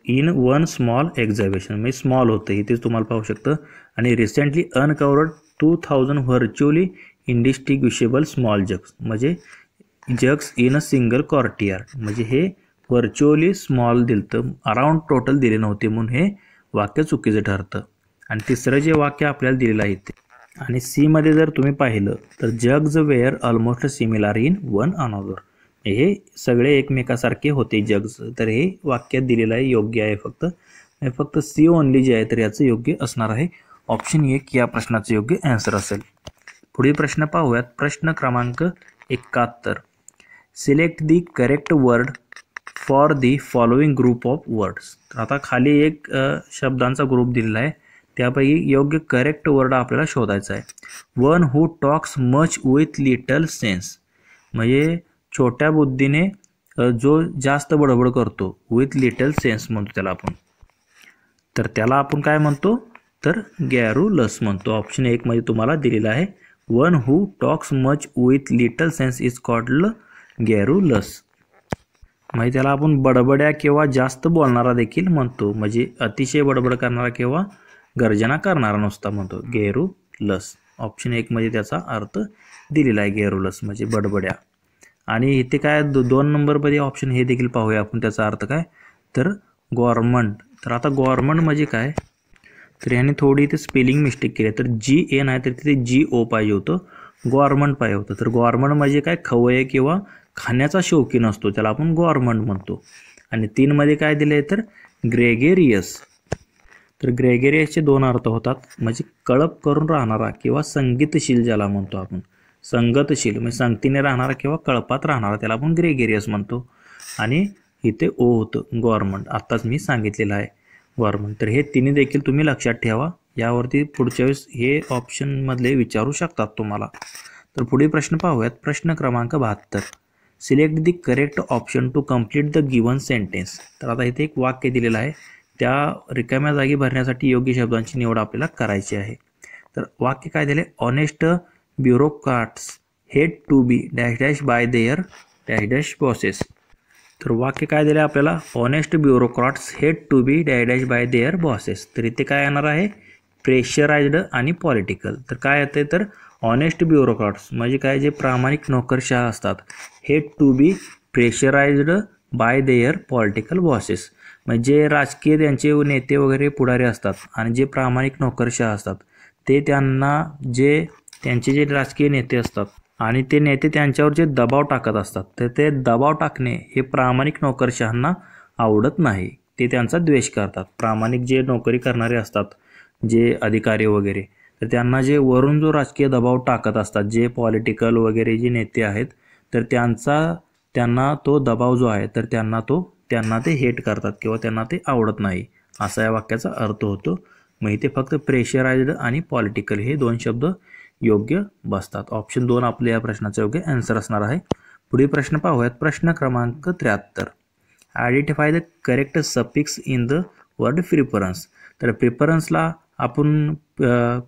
इन वन स्मॉल एक्झिबिशन म्हणजे स्मॉल होतं, इथेच तुम्हाला पाहू शकतं. आणि recently uncovered 2000 virtually indistinguishable small jugs, म्हणजे जग्स इन अ सिंगल कॉर्टियार, म्हणजे हे व्हर्च्युअली स्मॉल दिलं, अराउंड टोटल दिले नव्हते, म्हणून हे वाक्य चुकीचं ठरतं. आणि तिसरं जे वाक्य आपल्याला दिलेलं आहे ते, आणि सी मध्ये जर तुम्ही पाहिलं तर jugs were almost similar in one another, हे सगळे एकमेकासारखे होते जग्स, तर हे वाक्यात दिलेलं आहे योग्य आहे. फक्त सी ओनली जे आहे तर याचं योग्य असणार आहे. ऑप्शन 1 या प्रश्नाचं योग्य आन्सर असेल. पुढील प्रश्न पाहूयात. प्रश्न क्रमांक 71. Select the correct word for the following group of words. तर आता खाली एक शब्दांचा ग्रुप दिलेला आहे, त्यापैकी योग्य करेक्ट वर्ड आपल्याला शोधायचा आहे. One who talks much with little sense, म्हणजे छोट्या बुद्धीने जो जास्त बडबड करतो, विथ लिटल सेन्स म्हणतो त्याला आपण. तर त्याला आपण काय म्हणतो, तर गॅरुलस म्हणतो. ऑप्शन 1 मध्ये तुम्हाला दिलेला आहे, one who talks much with little sense is called garrulous. म्हणजे त्याला आपण बडबड्या किंवा जास्त बोलणारा देखील म्हणतो, म्हणजे अतिशय बडबड करणारा किंवा गर्जना करणारा नुसता म्हणतो, गॅरुलस. ऑप्शन 1 मध्ये त्याचा अर्थ दिलेला आहे, गॅरुलस म्हणजे बडबड्या. आणि इथे काय 2 नंबरमध्ये ऑप्शन हे देखील पाहूया आपण, त्याचा अर्थ काय, तर गव्हर्नमेंट. तर आता गव्हर्नमेंट म्हणजे काय, तर ह्याने थोडी इथे स्पेलिंग मिस्टेक केली, तर GA नाही तर तिथे GO पाहिजे होतं, गव्हर्नमेंट पाहिजे होतं. तर गव्हर्नमेंट म्हणजे काय, खवय्ये किंवा खाण्याचा शौकीन असतो त्याला आपण गव्हर्नमेंट म्हणतो. आणि 3 मध्ये काय दिले, तर ग्रेगेरियस. तर ग्रेगेरियसचे 2 अर्थ होतात, म्हणजे कळप करून राहणारा किंवा संगीतशील ज्याला म्हणतो आपण, संगतशील म्हणजे संगतीने राहणारा किंवा कळपात राहणारा त्याला आपण ग्रेगेरियस म्हणतो. आणि इथे ओ होतं गव्हर्नमेंट, आत्ताच मी सांगितलेलं आहे गव्हर्नमेंट. तर हे तिन्ही देखील तुम्ही लक्षात ठेवा, यावरती पुढच्या वेळेस हे ऑप्शनमधले विचारू शकतात तुम्हाला. तर पुढील प्रश्न पाहूयात. प्रश्न क्रमांक 72. Select the correct option to complete the given sentence. तर आता इथे एक वाक्य दिलेलं आहे, त्या रिकाम्या जागी भरण्यासाठी योग्य शब्दांची निवड आपल्याला करायची आहे. तर वाक्य काय दिले, honest bureaucrats had to be dash dash by their dash dash bosses. तर वाक्य काय दिलं आपल्याला, honest bureaucrats had to be dash dash by their bosses. तर इथे काय येणार आहे, प्रेशराइज्ड आणि पॉलिटिकल. तर काय येते, तर ऑनेस्ट ब्युरोक्रॅट्स म्हणजे काय, जे प्रामाणिक नोकरशाह असतात, had to be pressurised by their political bosses, म्हणजे राजकीय त्यांचे नेते वगैरे पुढारी असतात, आणि जे प्रामाणिक नोकरशाह असतात ते त्यांना त्यांचे जे राजकीय नेते असतात आणि ते नेते त्यांच्यावर जे दबाव टाकत असतात, तर ते दबाव टाकणे हे प्रामाणिक नोकरशहांना आवडत नाही, ते त्यांचा द्वेष करतात. प्रामाणिक जे नोकरी करणारे असतात जे अधिकारी वगैरे, तर त्यांना जे वरून जो राजकीय दबाव टाकत असतात, जे पॉलिटिकल वगैरे जे नेते आहेत, तर त्यांना तो दबाव जो आहे तर त्यांना ते हेट करतात किंवा त्यांना ते आवडत नाही, असा या वाक्याचा अर्थ होतो. मग इथे फक्त प्रेशराइज्ड आणि पॉलिटिकल हे 2 शब्द योग्य बसतात. ऑप्शन 2 आपल्या या प्रश्नाचा योग्य आन्सर असणार आहे. पुढील प्रश्न पाहूयात. प्रश्न क्रमांक 73. Identify the correct suffix in the word preference. तर प्रिफरन्सला आपण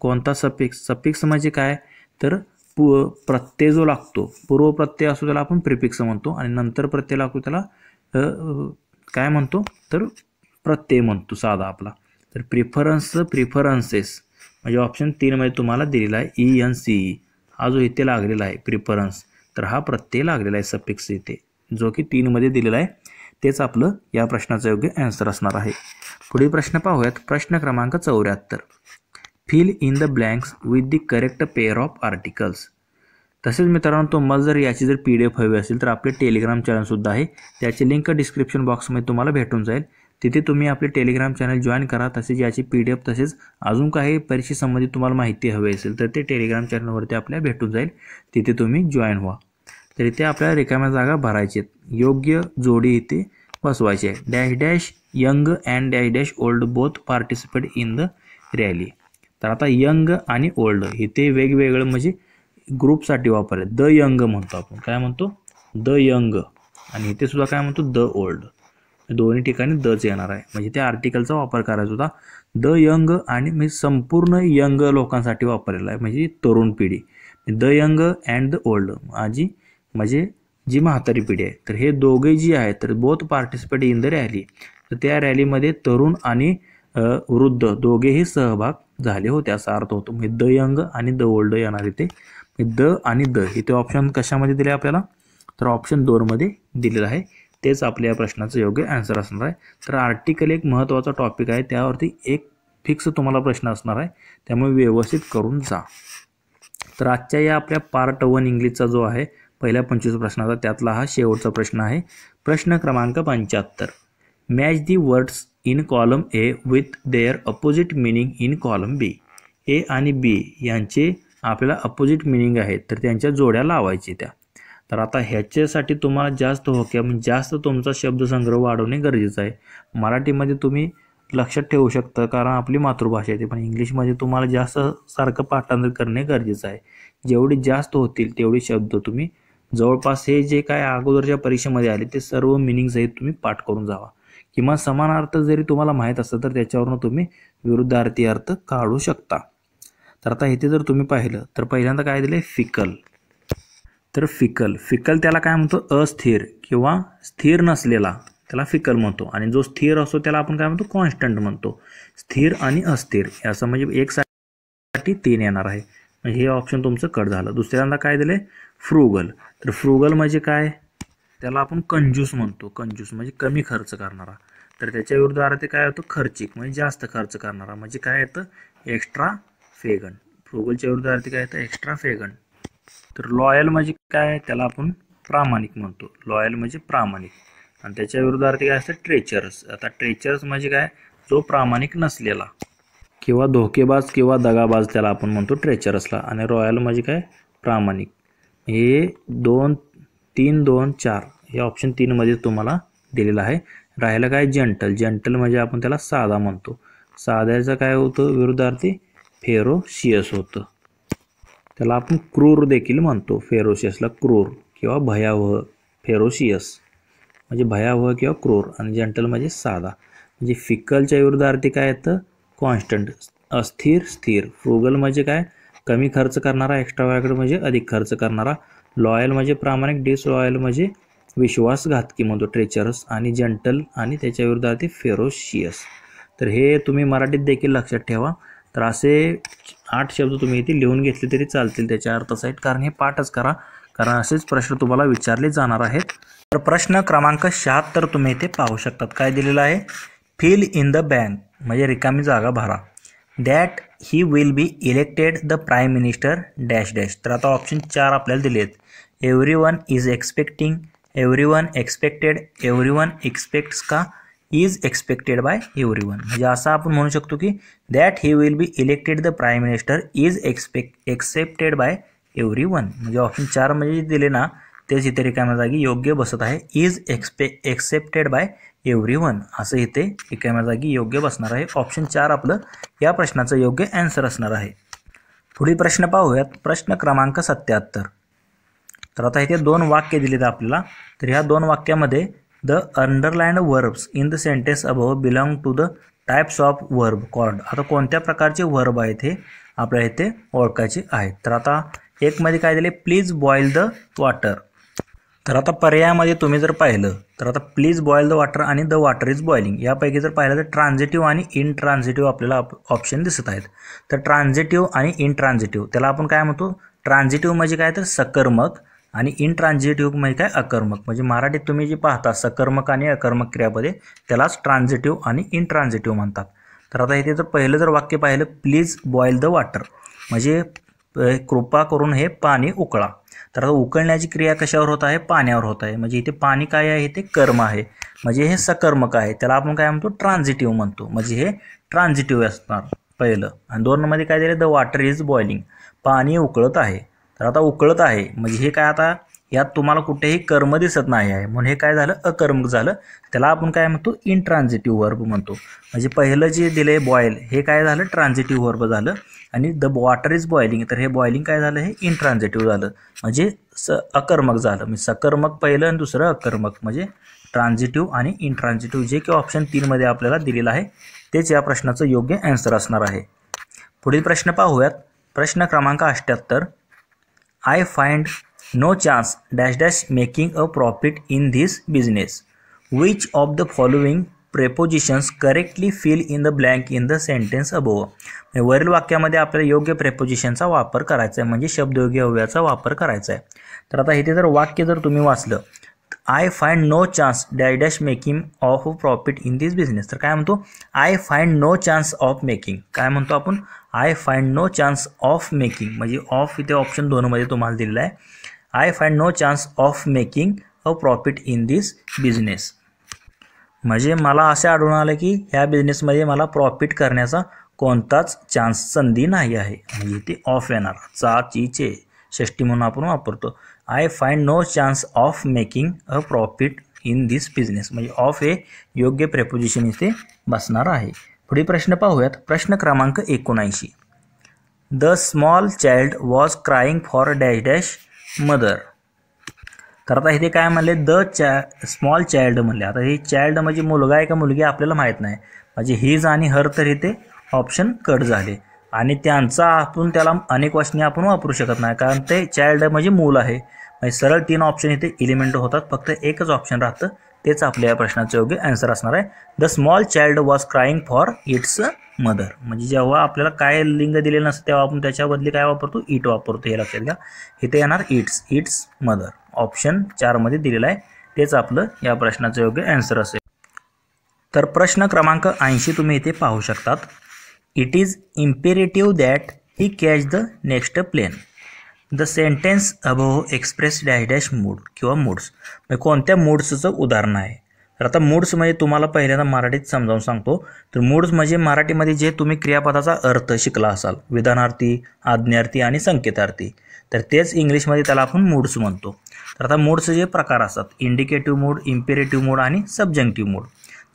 कोणता सफिक्स म्हणजे काय, तर प्रत्यय जो लागतो, पूर्व प्रत्यय असतो त्याला आपण प्रिफिक्स म्हणतो आणि नंतर प्रत्यय लागतो त्याला काय म्हणतो, तर प्रत्यय म्हणतो साधा आपला. तर प्रिफरन्सेस म्हणजे ऑप्शन 3 मध्ये तुम्हाला दिलेला आहे ENCE, हा जो इथे लागलेला आहे प्रिफरन्स, तर हा प्रत्यय लागलेला आहे सफिक्स इथे, जो की 3 मध्ये दिलेला आहे. तेच आपलं या प्रश्नाचं योग्य आन्सर असणार आहे. पुढील प्रश्न पाहूयात. प्रश्न क्रमांक 74. Fill in the blanks with the correct pair of articles. तसेच मित्रांनो, तुम्हाला जर याची जर PDF हवी असेल तर आपले टेलिग्राम चॅनलसुद्धा आहे, त्याची लिंक डिस्क्रिप्शन बॉक्समध्ये तुम्हाला भेटून जाईल. तिथे तुम्ही आपले टेलिग्राम चॅनल जॉईन करा. तसेच याची PDF तसेच अजून काही परीक्षेसंबंधित तुम्हाला माहिती हवी असेल तर ते टेलिग्राम चॅनलवरती आपल्याला भेटून जाईल, तिथे तुम्ही जॉईन व्हा. तर इथे आपल्याला रिकाम्या जागा भरायची आहेत, योग्य जोडी इथे बसवायची आहे. Dash dash young and dash dash old both participate in the rally. तर आता यंग आणि ओल्ड इथे वेगवेगळं म्हणजे ग्रुपसाठी वापरले. द यंग म्हणतो आपण, काय म्हणतो, द यंग, आणि इथे सुद्धा काय म्हणतो, द ओल्ड. दोन्ही ठिकाणी दच येणार आहे, म्हणजे त्या आर्टिकलचा वापर करायचा होता. द यंग आणि म्हणजे संपूर्ण यंग लोकांसाठी वापरलेला आहे, म्हणजे तरुण पिढी. The young and the old म्हणजे जी म्हातारी पिढी आहे. तर हे दोघे जी आहेत तर both participate in the rally, तर त्या रॅलीमध्ये तरुण आणि वृद्ध दोघेही सहभाग झाले होते असा अर्थ होतो. म्हणजे द यंग आणि द ओल्ड येणार इथे. द आणि द इथे ऑप्शन कशामध्ये दिले आपल्याला, तर ऑप्शन 2 मध्ये दिलेलं आहे. तेच आपल्या प्रश्नाचं योग्य आन्सर असणार आहे. तर आर्टिकल एक महत्त्वाचा टॉपिक आहे, त्यावरती एक फिक्स तुम्हाला प्रश्न असणार आहे, त्यामुळे व्यवस्थित करून जा. तर आजच्या या आपल्या पार्ट 1 इंग्लिशचा जो आहे पहिल्या 25 प्रश्नाचा, त्यातला हा शेवटचा प्रश्न आहे. प्रश्न क्रमांक 75. Match the words in column A with their opposite meaning in column B. A आणि बी यांचे आपल्याला अपोजिट मिनिंग आहेत, तर त्यांच्या जोड्या लावायची त्या. तर आता ह्याच्यासाठी तुम्हाला जास्त तुमचा शब्दसंग्रह वाढवणे गरजेचं आहे. मराठीमध्ये तुम्ही लक्षात ठेवू शकता कारण आपली मातृभाषा आहे, पण इंग्लिशमध्ये तुम्हाला जास्त सारखं पाठांतर करणे गरजेचं आहे. जेवढी जास्त होतील तेवढे शब्द तुम्ही जवळपास हे जे काय अगोदरच्या परीक्षेमध्ये आले ते सर्व मिनिंग सहित तुम्ही पाठ करून जावा. किंवा समान अर्थ जरी तुम्हाला माहीत असतं तर त्याच्यावरून तुम्ही विरुद्धार्थी अर्थ काढू शकता. तर आता इथे जर तुम्ही पाहिलं तर पहिल्यांदा काय दिले, फिकल. तर फिकल त्याला काय म्हणतो, अस्थिर किंवा स्थिर नसलेला त्याला फिकल म्हणतो, आणि जो स्थिर असतो त्याला आपण काय म्हणतो, कॉन्स्टंट म्हणतो. स्थिर आणि अस्थिर असं म्हणजे एक साठी 3 येणार आहे, म्हणजे हे ऑप्शन तुमचं कट झालं. दुसऱ्यांदा काय दिले, फ्रुगल. तर फ्रुगल म्हणजे काय, त्याला आपण कंजूस म्हणतो. कंजूस म्हणजे कमी खर्च करणारा. तर त्याच्या विरुद्ध अर्थ काय होतं, खर्चिक म्हणजे जास्त खर्च करणारा. म्हणजे काय येतं, एक्स्ट्रा फेगन. फ्रुगलच्या विरुद्ध अर्थ काय येतं, एक्स्ट्रा फेगन. तर लॉयल म्हणजे काय, त्याला आपण प्रामाणिक म्हणतो. लॉयल म्हणजे प्रामाणिक. आणि त्याच्या विरुद्ध अर्थ काय असतं, ट्रेचरस. आता ट्रेचरस म्हणजे काय, जो प्रामाणिक नसलेला किंवा धोकेबाज किंवा दगाबाज त्याला आपण म्हणतो ट्रेचरसला. आणि रॉयल म्हणजे काय, प्रामाणिक. हे 2, 3, 2, 4 हे ऑप्शन 3 मध्ये तुम्हाला दिलेलं आहे. राहिलं काय, जंटल म्हणजे आपण त्याला साधा म्हणतो. साध्याचं काय होतं विरुद्धार्थी, फेरोशियस होतं. त्याला आपण क्रूर देखील म्हणतो. फेरोशियसला क्रूर किंवा भयावह. फेरोशियस म्हणजे भयावह किंवा क्रूर, आणि जंटल म्हणजे साधा. म्हणजे फिकलच्या विरुद्धार्थी काय येतं, कॉन्स्टंट, अस्थिर, स्थिर. फ्रुगल म्हणजे काय, कमी खर्च करणारा. एक्स्ट्रावॅगंट म्हणजे अधिक खर्च करणारा. लॉयल म्हणजे प्रामाणिक. डिसलॉयल म्हणजे विश्वासघातकी म्हणतो, ट्रेचरस. आणि जंटल आणि त्याच्या विरुद्धार्थी फेरोशियस. तर हे तुम्ही मराठीत देखील लक्षात ठेवा. तर असे 8 शब्द तुम्ही इथे लिहून घेतले तरी चालतील त्याच्या अर्थसहित, कारण हे पाठच करा, कारण असेच प्रश्न तुम्हाला विचारले जाणार आहेत. तर प्रश्न क्रमांक 76 तुम्ही इथे पाहू शकतात. काय दिलेलं आहे, फिल इन द बँक म्हणजे रिकामी जागा भरा. That he will be elected the prime minister dash dash. तर आता ऑप्शन 4 आपल्याला दिले आहेत. Everyone is expecting, everyone expected, everyone aspects का, इज एक्सपेक्टेड बाय एव्हरीवन. म्हणजे असं आपण म्हणू शकतो की that he will be elected the prime minister is accepted by everyone. म्हणजे ऑप्शन 4 मध्ये दिले ना तेच इथे रिकाम्या जागी योग्य बसत आहे. इज एक्सेप्टेड बाय एव्हरीवन असं इथे रिकाम्या जागी योग्य बसणार आहे. ऑप्शन 4 आपलं या प्रश्नाचं योग्य आन्सर असणार आहे. पुढील प्रश्न पाहूयात. प्रश्न क्रमांक 77. तर आता इथे 2 वाक्य दिलेत आपल्याला. तर ह्या 2 वाक्यामध्ये the underlined verbs in the sentence above belong to the types of verb called. आता कोणत्या प्रकारचे वर्ब आहेत हे आपल्याला इथे ओळखायचे आहेत. तर आता एक मध्ये काय दिले, प्लीज बॉईल द वॉटर. तर आता पर्यायामध्ये तुम्ही जर पाहिलं तर आता प्लीज बॉईल द वॉटर आणि द वॉटर इज बॉइलिंग यापैकी जर पाहिलं तर ट्रान्झिटिव्ह आणि इनट्रान्झिटिव्ह आपल्याला ऑप्शन दिसत आहेत. तर ट्रान्झिटिव्ह आणि इनट्रान्झिटिव्ह त्याला आपण काय म्हणतो, ट्रान्झिटिव्ह म्हणजे काय तर सकर्मक आणि इनट्रान्झिटिव्ह म्हणजे काय अकर्मक. म्हणजे मराठीत तुम्ही जे पाहता सकर्मक आणि अकर्मक क्रियापदे त्यालाच ट्रान्झिटिव्ह आणि इनट्रान्झिटिव्ह म्हणतात. तर आता इथे जर पहिलं जर वाक्य पाहिलं प्लीज बॉईल द वॉटर म्हणजे कृपा करून हे पाणी उकळा. तर आता उकळण्याची क्रिया कशावर होत आहे, पाण्यावर होत आहे. म्हणजे इथे पाणी काय आहे, ते कर्म आहे. म्हणजे हे सकर्मक आहे, त्याला आपण काय म्हणतो, ट्रान्झिटिव्ह म्हणतो. म्हणजे हे ट्रान्झिटिव्ह असणार पहिलं. आणि 2 मध्ये काय दिले, द वॉटर इज बॉइलिंग पाणी उकळत आहे. तर आता उकळत आहे म्हणजे हे काय, आता यात तुम्हाला कुठेही कर्म दिसत नाही आहे म्हणून हे काय झालं, अकर्मक झालं. त्याला आपण काय म्हणतो, इनट्रान्झिटिव्ह वर्ब म्हणतो. म्हणजे पहिलं जे दिले बॉईल हे काय झालं, ट्रान्झिटिव्ह वर्ब झालं. आणि द वॉटर इज बॉइलिंग तर हे बॉइलिंग काय झालं, हे इनट्रान्झिटिव्ह झालं म्हणजे अकर्मक झालं. म्हणजे सकर्मक पहिलं आणि दुसरं अकर्मक. म्हणजे ट्रान्झिटिव्ह आणि इनट्रान्झिटिव्ह जे की ऑप्शन 3 मध्ये आपल्याला दिलेलं आहे तेच या प्रश्नाचं योग्य आन्सर असणार आहे. पुढील प्रश्न पाहूयात. प्रश्न क्रमांक 78. I find no chance dash dash making a profit in this business. Which of the following prepositions correctly fill in the blank in the sentence above. वरील वाक्यामध्ये आपल्याला योग्य प्रेपोजिशनचा वापर करायचा आहे म्हणजे शब्दयोगी अव्ययाचा वापर करायचा आहे. तर आता इथे जर वाक्य जर तुम्ही वाचलं, I find no chance dash dash making of profit in this business. तर काय म्हणतो, I find no chance of making. काय म्हणतो आपण, I find no chance of making. म्हणजे ऑफ इथे ऑप्शन 2 मध्ये तुम्हाला दिलेला आहे. I find no chance of making a profit in this business. म्हणजे मला असे आढळून आलं की ह्या बिझनेसमध्ये मला प्रॉफिट करण्याचा कोणताच चान्स, संधी नाही आहे. म्हणजे ते ऑफ येणार. चा ची चे षष्टी म्हणून आपण वापरतो. I find no chance of making a profit in this business. म्हणजे ऑफ हे योग्य प्रेपोजिशन इथे बसणार आहे. पुढील प्रश्न पाहूयात. प्रश्न क्रमांक 79. The small child was crying for dash dash mother. तर आता इथे काय म्हणले, स्मॉल चाइल्ड म्हणले. आता हे चाइल्ड म्हणजे मुलगा आहे का मुलगी आपल्याला माहीत नाही. म्हणजे हिज आणि हर तर इथे ऑप्शन कट झाले आणि त्यांचा आपण त्याला अनेक वचने आपण वापरू शकत नाही कारण ते चाइल्ड म्हणजे मूल आहे. म्हणजे सरळ 3 ऑप्शन इथे एलिमेंट होतात. फक्त एकच ऑप्शन राहतं तेच आपल्या या प्रश्नाचं योग्य आन्सर असणार आहे. The small child was crying for its mother. म्हणजे जेव्हा आपल्याला काय लिंग दिलेलं नसतं तेव्हा आपण त्याच्या बदली काय वापरतो, इट वापरतो. हे लक्षात घ्या. इथे येणार इट्स मदर. ऑप्शन 4 मध्ये दिलेलं आहे तेच आपलं या प्रश्नाचं योग्य आन्सर असेल. तर प्रश्न क्रमांक 80 तुम्ही इथे पाहू शकतात. It is imperative that he catch the next plane. The sentence above express dash dash mood किंवा मूड्स. म्हणजे कोणत्या मूड्सचं उदाहरण आहे. तर आता मूड्स म्हणजे तुम्हाला पहिल्यांदा मराठीत समजावून सांगतो. तर मूड्स म्हणजे मराठीमध्ये जे तुम्ही क्रियापदाचा अर्थ शिकला असाल, विधानार्थी, आज्ञार्थी आणि संकेतार्थी, तर तेच इंग्लिशमध्ये त्याला आपण मूड्स म्हणतो. तर आता मूड्सचे जे प्रकार असतात, इंडिकेटिव्ह मूड, इम्पेरेटिव्ह मूड आणि सबजंक्टिव्ह मूड.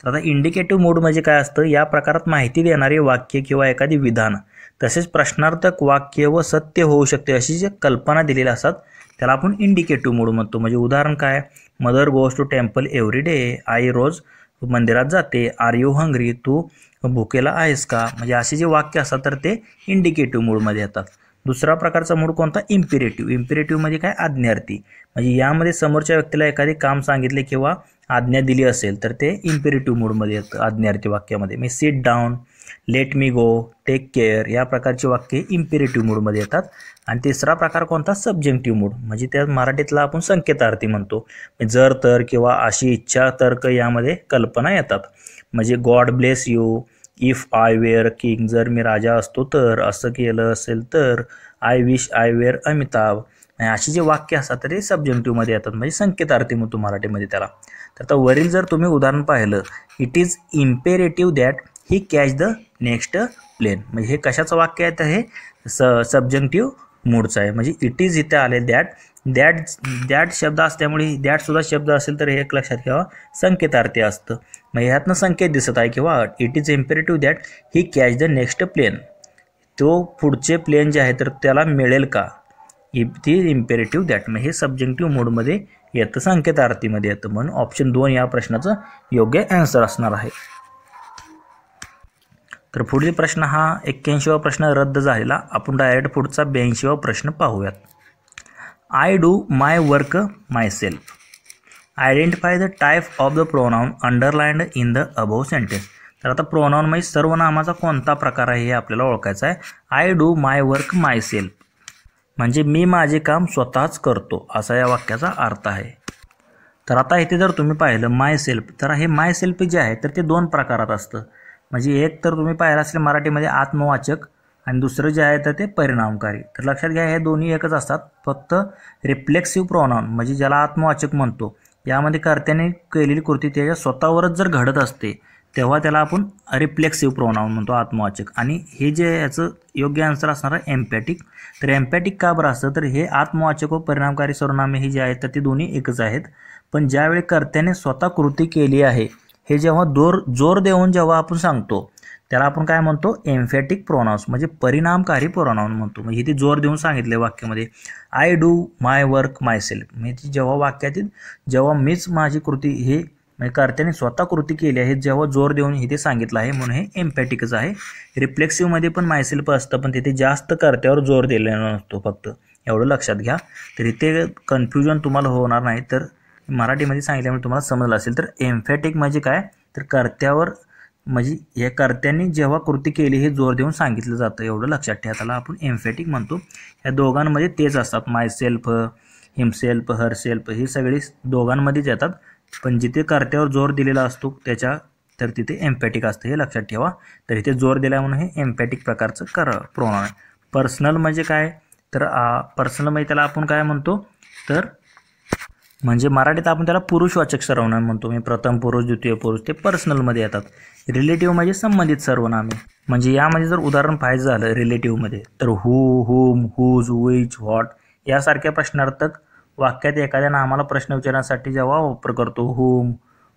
तर आता इंडिकेटिव्ह मूड म्हणजे काय असतं, या प्रकारात माहिती देणारे वाक्य किंवा एखादी विधान तसेच प्रश्नार्थक वाक्य व सत्य होऊ शकते अशी जे कल्पना दिलेल्या असतात त्याला आपण इंडिकेटिव्ह मूड म्हणतो. म्हणजे उदाहरण काय, mother goes to temple every day. आई रोज मंदिरात जाते. आर यू हंग्री, तू भुकेला आहेस का. म्हणजे असे जे वाक्य असतात तर ते इंडिकेटिव्ह मूडमध्ये येतात. दुसरा प्रकारचा मूड कोणता, इम्पेरेटिव्ह. इम्पेरेटिव्ह म्हणजे काय, आज्ञार्थी. म्हणजे यामध्ये समोरच्या व्यक्तीला एखादे काम सांगितले किंवा आज्ञा दिली असेल तर ते इम्पेरेटिव्ह मूडमध्ये येतं आज्ञार्थी वाक्यामध्ये. Me sit down, let me go, take care या प्रकारची वाक्ये इम्पेरेटिव्ह मूडमध्ये येतात. आणि तिसरा प्रकार कोणता, सबजंक्टिव्ह मूड. म्हणजे त्या मराठीतला आपण संकेतार्थी म्हणतो. जर तर किंवा अशी इच्छा तर्क यामध्ये कल्पना येतात. म्हणजे God bless you, if I were king, जर मी राजा असतो तर, असं केलं असेल तर, I wish I were Amitabh, आणि अशी जे वाक्य असतात तर ते सबजंक्टिव्हमध्ये येतात, म्हणजे संकेतार्थी म्हणतो मराठीमध्ये त्याला. तर आता वरील जर तुम्ही उदाहरण पाहिलं, it is imperative that he catch the next plane, म्हणजे हे कशाचं वाक्य आहे तर हे सबजंक्टिव्ह मूडचं आहे. म्हणजे इट इज इथे आले दॅट शब्द असल्यामुळे दॅट सुद्धा शब्द असेल तर हे एक लक्षात ठेवा संकेतार्थी असतं. मग ह्यातनं संकेत दिसत आहे किंवा it is imperative that he catch the next plane, तो पुढचे प्लेन जे आहे तर त्याला मिळेल का, ती इम्पेरेटिव्ह दॅट. मग हे सबजंक्टिव्ह मोडमध्ये येतं, संकेतार्थीमध्ये येतं, म्हणून ऑप्शन 2 या प्रश्नाचं योग्य आन्सर असणार आहे. तर पुढील प्रश्न हा 81वा प्रश्न रद्द झालेला. आपण डायरेक्ट पुढचा 82वा प्रश्न पाहूयात. I do my work my self. Identify the type of the pronoun underlined in the above sentence. तर आता प्रोनाउन म्हणजे सर्वनामाचा कोणता प्रकार आहे हे आपल्याला ओळखायचं आहे. I do my work my self म्हणजे मी माझे काम स्वतःच करतो असा या वाक्याचा अर्थ आहे. तर आता इथे जर तुम्ही पाहिलं माय सेल्फ, तर हे माय सेल्फ जे आहे तर ते 2 प्रकारात असतं. म्हणजे एक तर तुम्ही पाहिलं असेल मराठीमध्ये आत्मवाचक आणि दुसरं जे आहे तर ते परिणामकारी. तर लक्षात घ्या हे दोन्ही एकच असतात, फक्त रिफ्लेक्सिव्ह प्रोनाउन म्हणजे ज्याला आत्मवाचक म्हणतो यामध्ये कर्त्याने केलेली कृती त्याच्या स्वतःवरच जर घडत असते तेव्हा त्याला आपण रिफ्लेक्सिव्ह प्रोनाउन म्हणतो, आत्मवाचक. आणि हे जे याचं योग्य आन्सर असणार आहे एम्पॅटिक. तर एम्पॅटिक का बरं असतं तर हे आत्मवाचक व परिणामकारी सर्वनामे ही जी आहेत तर ती दोन्ही एकच आहेत, पण ज्यावेळी कर्त्याने स्वतः कृती केली आहे हे जेव्हा जोर देऊन जेव्हा आपण सांगतो त्याला आपण काय म्हणतो एम्फॅटिक प्रोनाउन्स म्हणजे परिणामकारी प्रोनाउन म्हणतो. म्हणजे इथे जोर देऊन सांगितले वाक्यामध्ये I do my work my self, म्हणजे जेव्हा वाक्यातील जेव्हा मीच माझी कृती हे म्हणजे कर्त्याने स्वतः कृती केली आहे जेव्हा जोर देऊन इथे सांगितलं आहे म्हणून हे एम्पॅटिकच आहे. रिफ्लेक्सिव्हमध्ये पण माय सेल्फ असतं पण तिथे जास्त कर्त्यावर जोर दिलेला नसतो, फक्त एवढं लक्षात घ्या. तर इथे कन्फ्युजन तुम्हाला होणार नाही, तर मराठीमध्ये सांगितल्यामुळे तुम्हाला समजलं असेल. तर एम्फॅटिक म्हणजे काय तर कर्त्यावर म्हणजे या कर्त्यांनी जेव्हा कृती केली हे जोर देऊन सांगितलं जातं, एवढं लक्षात ठेवा, त्याला आपण एम्फॅटिक म्हणतो. या दोघांमध्ये तेच असतात, माय सेल्फ, हिमसेल्फ, हर सेल्फ ही सगळी दोघांमध्येच येतात, पण जिथे कर्त्यावर जोर दिलेला असतो तर तिथे एम्पॅटिक असतं, हे लक्षात ठेवा. तर इथे जोर दिल्यामुळे हे एम्पॅटिक प्रकारचं प्रोनाउन आहे. पर्सनल म्हणजे काय तर पर्सनल म्हणजे त्याला आपण काय म्हणतो तर म्हणजे मराठीत आपण त्याला पुरुषवाचक सर्वनाम म्हणतो, म्हणजे प्रथम पुरुष, द्वितीय पुरुष, ते पर्सनलमध्ये येतात. रिलेटिव्ह म्हणजे संबंधित सर्वनामे. म्हणजे यामध्ये जर उदाहरण पाहायचं झालं रिलेटिव्हमध्ये तर हू, हुम, हुज, विच, व्हॉट यासारख्या प्रश्नार्थक वाक्यात एखाद्या नामाला प्रश्न विचारण्यासाठी जेव्हा वापर करतो हुम,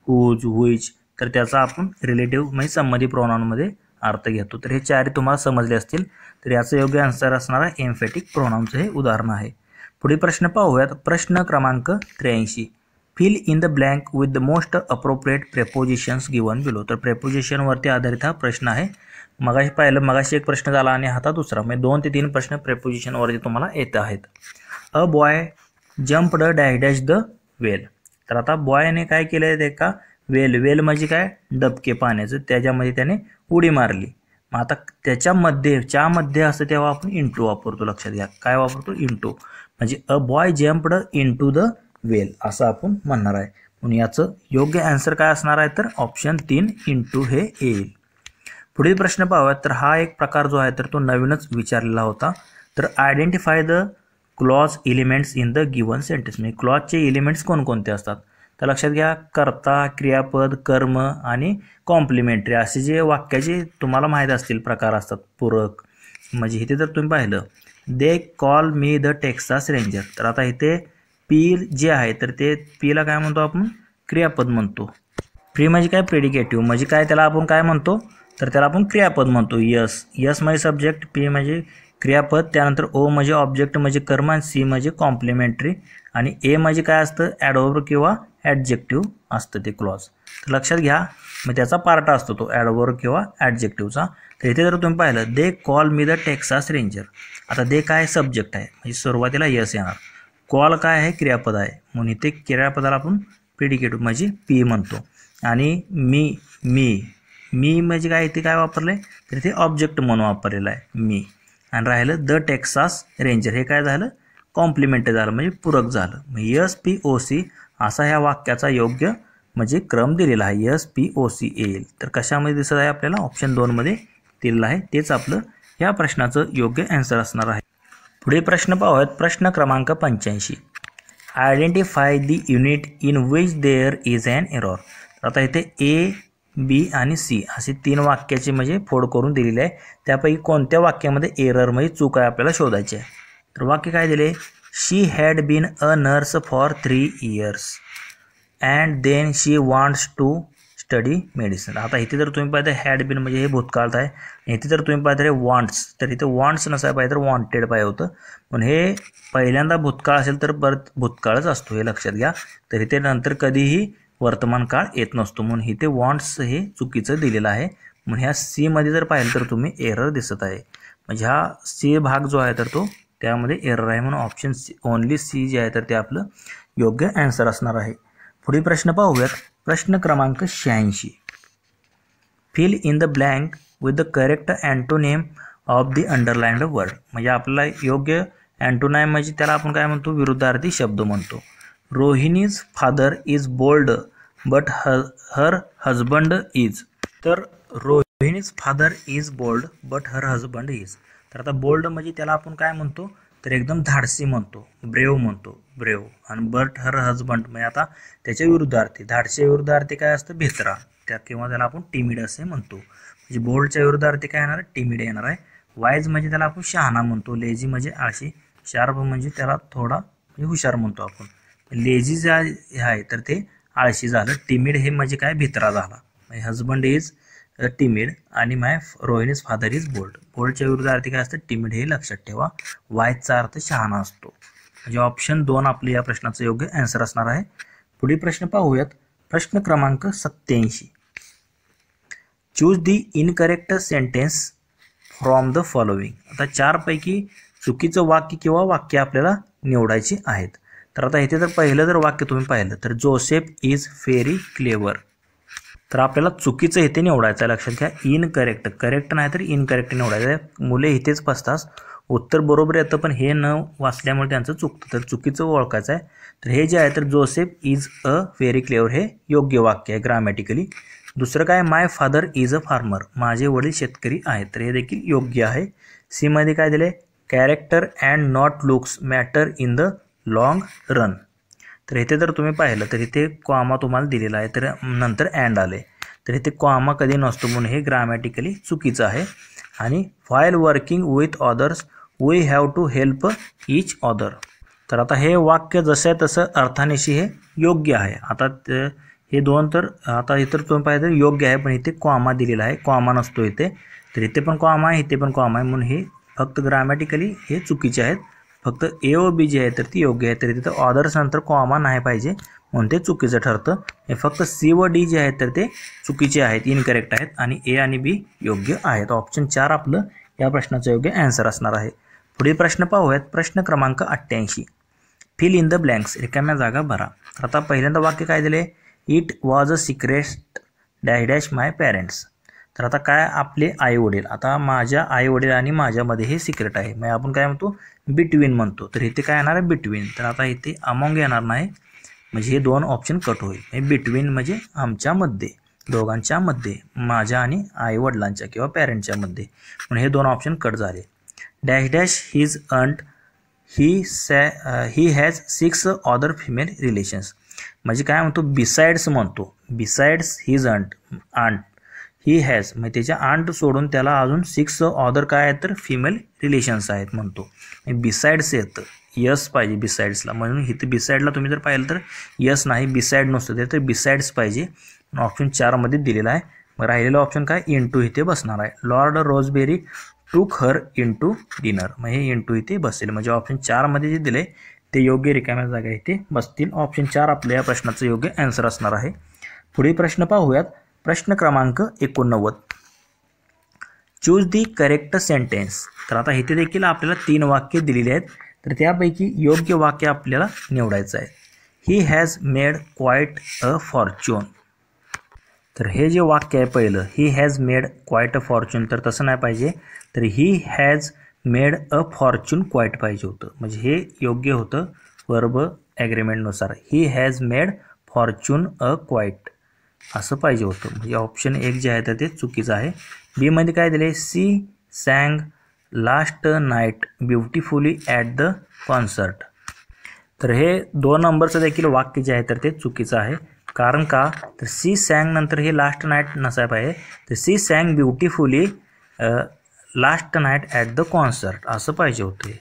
हुज, विच, तर त्याचा आपण रिलेटिव्ह म्हणजे संबंधित प्रोनाउनमध्ये अर्थ घेतो. तर हे 4 तुम्हाला समजले असतील. तर याचं योग्य आन्सर असणार आहे एम्फॅटिक प्रोनाउनचं हे उदाहरण आहे. पुढील प्रश्न पाहूयात. प्रश्न क्रमांक 83. Fill in the blank with the most appropriate prepositions given below. तर प्रेपोजिशनवरती आधारित हा प्रश्न आहे. मगाशी एक प्रश्न झाला आणि आता दुसरा, म्हणजे 2 ते 3 प्रश्न प्रेपोजिशनवरती तुम्हाला येत आहेत. A boy jumped dash dash the well. तर आता बॉयने काय केलं आहे ते का वेल म्हणजे काय डबके पाण्याचं, त्याच्यामध्ये त्याने उडी मारली. मग आता त्याच्यामध्ये असतं तेव्हा आपण इंटू वापरतो, लक्षात घ्या. काय वापरतो इंटू, म्हणजे a boy jumped into the well असं आपण म्हणणार आहे. म्हणून याचं योग्य आन्सर काय असणार आहे तर ऑप्शन 3 इंटू हे येईल. पुढील प्रश्न पाहूयात. तर हा एक प्रकार जो आहे तर तो नवीनच विचारलेला होता. तर identify the clause elements in the given sentence. म्हणजे क्लॉजचे एलिमेंट्स कोणकोणते असतात तर लक्षात घ्या. कर्ता, क्रियापद, कर्म आणि कॉम्प्लिमेंटरी असे जे वाक्याचे तुम्हाला माहीत असतील प्रकार असतात पूरक. म्हणजे इथे जर तुम्ही पाहिलं they call me the Texas ranger, तर आता इथे पी जे आहे तर ते पीला काय म्हणतो आपण क्रियापद म्हणतो. प्री म्हणजे काय प्रेडिकेटिव्ह, म्हणजे काय त्याला आपण काय म्हणतो तर त्याला आपण क्रियापद म्हणतो. यस म्हणजे सब्जेक्ट, पी म्हणजे क्रियापद, त्यानंतर ओ म्हणजे ऑब्जेक्ट म्हणजे कर्म, आणि सी म्हणजे कॉम्प्लिमेंटरी, आणि ए म्हणजे काय असतं ॲडव्हर्ब किंवा ॲडजेक्टिव्ह असतं ते क्लॉज. तर लक्षात घ्या, मग त्याचा पार्ट असतो तो ॲडव्हर्ब किंवा ॲडजेक्टिव्हचा. तर इथे जर तुम्ही पाहिलं they call me the Texas ranger, आता दे काय सब्जेक्ट आहे म्हणजे सुरुवातीला यस येणार. कॉल काय आहे क्रियापद आहे म्हणून इथे क्रियापदाला आपण प्रेडिकेटिव्ह म्हणजे पी म्हणतो. आणि मी म्हणजे काय इथे काय वापरलं आहे तर इथे ऑब्जेक्ट म्हणून वापरलेलं आहे मी. आणि राहिलं द टेक्सास रेंजर, हे काय झालं कॉम्प्लिमेंटरी झालं म्हणजे पूरक झालं. यस पी ओ सी असा ह्या वाक्याचा योग्य म्हणजे क्रम दिलेला आहे. यस पी ओ सी येईल. तर कशामध्ये दिसत आहे आपल्याला ऑप्शन 2 मध्ये दिलेलं आहे, तेच आपलं ह्या प्रश्नाचं योग्य आन्सर असणार आहे. पुढे प्रश्न पाहूयात. प्रश्न क्रमांक 85. Identify the unit in which there is an error. आता इथे ए, बी आणि सी असे 3 वाक्याचे म्हणजे फोड करून दिलेले आहे. त्यापैकी कोणत्या वाक्यामध्ये एरर म्हणजे चूक आहे आपल्याला शोधायची आहे. तर वाक्य काय दिले, she had been a nurse for 3 years and then she wants to study medicine. आता इथे जर तुम्ही पाहिजे हॅड बीन म्हणजे हे भूतकाळात आहे. इथे जर तुम्ही पाहिजे वॉन्ट्स, तर इथे वॉन्ट्स नसायला पाहिजे तर वॉन्टेड पाहिजे होतं. पण हे पहिल्यांदा भूतकाळ असेल तर परत भूतकाळच असतो, हे लक्षात घ्या. तर इथे नंतर कधीही वर्तमान काळ येत नसतो, म्हणून इथे वॉन्ट्स हे चुकीचं दिलेलं आहे. म्हणून ह्या सी मध्ये जर पाहिलं तर तुम्ही एरर दिसत आहे. म्हणजे हा सी भाग जो आहे तर तो त्यामध्ये एरर आहे, म्हणून ऑप्शन सी ओनली सी जे आहे तर ते आपलं योग्य आन्सर असणार आहे. पुढील प्रश्न पाहूयात. प्रश्न क्रमांक 86. Fill in the blank with the correct antonym of the underlined word. म्हणजे आपल्याला योग्य अँटोनाइम म्हणजे त्याला आपण काय म्हणतो, विरुद्धार्थी शब्द म्हणतो. Rohini's father is bold but her husband is. तर Rohini's father is bold but her husband is. तर आता बोल्ड म्हणजे त्याला आपण काय म्हणतो, तर एकदम धाडसी म्हणतो, ब्रेव म्हणतो, ब्रेव. आणि बट हर हजबंड म्हणजे आता त्याच्या विरुद्धार्थी, धाडसीच्या विरुद्धार्थी काय असतं, भित्रा, त्या किंवा त्याला आपण टिमिड असे म्हणतो. म्हणजे बोल्डच्या विरुद्धार्थी काय येणार, टिमिड येणार आहे. वाईज म्हणजे त्याला आपण शहाणा म्हणतो. लेझी म्हणजे आळशी. शार्प म्हणजे त्याला थोडा म्हणजे हुशार म्हणतो आपण. लेझी जे आहे तर ते आळशी झालं. टिमिड हे म्हणजे काय, भित्रा झाला. म्हणजे हजबंड इज टिमिड आणि रोहिणीज फादर इज बोल्ड. बोल्डच्या विरुद्धार्थी काय असतं, टिमिड, हे लक्षात ठेवा. वायचा अर्थ शहाणा असतो. म्हणजे ऑप्शन 2 आपले या प्रश्नाचं योग्य आन्सर असणार आहे. पुढील प्रश्न पाहूयात. प्रश्न क्रमांक 87. Choose the incorrect sentence from the following. आता 4 पैकी चुकीचं वाक्य किंवा वाक्य आपल्याला निवडायची आहेत. तर आता इथे जर पहिलं जर वाक्य तुम्ही पाहिलं तर जोसेफ इज व्हेरी क्लेवर. तर आपल्याला चुकीचं इथे निवडायचं आहे, लक्षात घ्या. इनकरेक्ट, करेक्ट नाही तर इनकरेक्ट निवडायचं आहे. मुले इथेच फसतात. उत्तर बरोबर येतं पण हे न वाचल्यामुळे त्यांचं चुकतं. तर चुकीचं ओळखायचं आहे. तर हे जे आहे तर Joseph is a very clever हे योग्य वाक्य आहे ग्रामॅटिकली. दुसरं काय, माय फादर इज अ फार्मर. माझे वडील शेतकरी आहेत. तर हे देखील योग्य आहे. सी मध्ये काय दिले, character and not looks matter in the long run. तर इथे जर तुम्ही पाहिलं तर इथे कॉमा तुम्हाला दिलेला आहे, तर नंतर अँड आले. तर इथे कॉमा कधी नसतो, म्हणून हे ग्रामॅटिकली चुकीचं आहे. आणि while working with others we have to help each other. तर आता हे वाक्य जसं आहे तसं अर्थानिशी हे योग्य आहे. आता हे 2 तर आता इतर तुम्ही पाहिजे योग्य आहे, पण इथे कॉमा दिलेला आहे, कॉमा नसतो इथे. तर इथे पण कॉमा आहे, इथे पण कॉमा आहे, म्हणून हे फक्त ग्रामॅटिकली हे चुकीचे आहेत. फक्त ए व बी जे आहे तर ती योग्य आहे. तर तिथं ऑदर्स नंतर कॉमा नाही पाहिजे, म्हणून ते चुकीचं ठरतं. हे फक्त सी व डी जे आहेत तर ते चुकीचे आहेत, इनकरेक्ट आहेत. आणि ए आणि बी योग्य आहेत. ऑप्शन 4 आपलं या प्रश्नाचं योग्य आन्सर असणार आहे. पुढील प्रश्न पाहूयात. प्रश्न क्रमांक 88. Fill in the blanks. रिकाम्या जागा भरा. तर आता पहिल्यांदा वाक्य काय दिले, it was a secret dash dash my parents. तर आता काय, आपले आई वडील. आता माझ्या आई वडील आणि माझ्यामध्ये हे सिक्रेट आहे, मग आपण काय म्हणतो, बिटवीन म्हणतो. तर इथे काय येणार आहे, बिटवीन. तर आता इथे अमॉंग येणार नाही, म्हणजे हे 2 ऑप्शन कट होईल. बिटवीन म्हणजे आमच्यामध्ये, दोघांच्या मध्ये, माझ्या आणि आई वडिलांच्या किंवा पॅरेंटच्या मध्ये, म्हणून हे 2 ऑप्शन कट झाले. Dash dash his aunt he has 6 other female relations. म्हणजे काय म्हणतो, बिसाइड्स म्हणतो. Besides his aunt he has म्हणजे त्याच्या आंट सोडून त्याला अजून 6 अदर काय आहेत तर फिमेल रिलेशन्स आहेत म्हणतो. बिसाइड्स येतं, यस पाहिजे बिसाइड्सला, म्हणून इथे बिसाइडला तुम्ही जर पाहिलं तर यस नाही, बिसाइड नसतं तर बिसाइड्स पाहिजे. ऑप्शन 4 मध्ये दिलेला आहे. मग राहिलेलं ऑप्शन काय, इंटू इथे बसणार आहे. लॉर्ड रोजबेरी टूक हर इंटू डिनर, मग हे इंटू इथे बसेल. म्हणजे ऑप्शन 4 मध्ये जे दिले ते योग्य रिकाम्या जागा इथे बसतील. ऑप्शन 4 आपल्या या प्रश्नाचं योग्य आन्सर असणार आहे. पुढील प्रश्न पाहूयात. प्रश्न क्रमांक 89. Choose the correct sentence. तर आता इथे देखील आपल्याला 3 वाक्य दिलेली आहेत, तर त्यापैकी योग्य वाक्य आपल्याला निवडायचं आहे. He has made quite a fortune. तर हे जे वाक्य आहे पहिलं, he has made quite a fortune, तर तसं नाही पाहिजे. तर he has made a fortune quite पाहिजे होतं, म्हणजे हे योग्य होतं वर्ब ॲग्रीमेंटनुसार. He has made fortune a quite असं पाहिजे होतं. म्हणजे ऑप्शन 1 जे आहे तर ते चुकीचं आहे. बी मध्ये काय दिले, she sang last night beautifully at the concert. तर हे 2 नंबरचं देखील वाक्य जे आहे तर ते चुकीचं आहे. कारण का तर सी सॅंग नंतर हे लास्ट नाईट नसायला पाहिजे. तर she sang beautifully last night at the concert असं पाहिजे होते.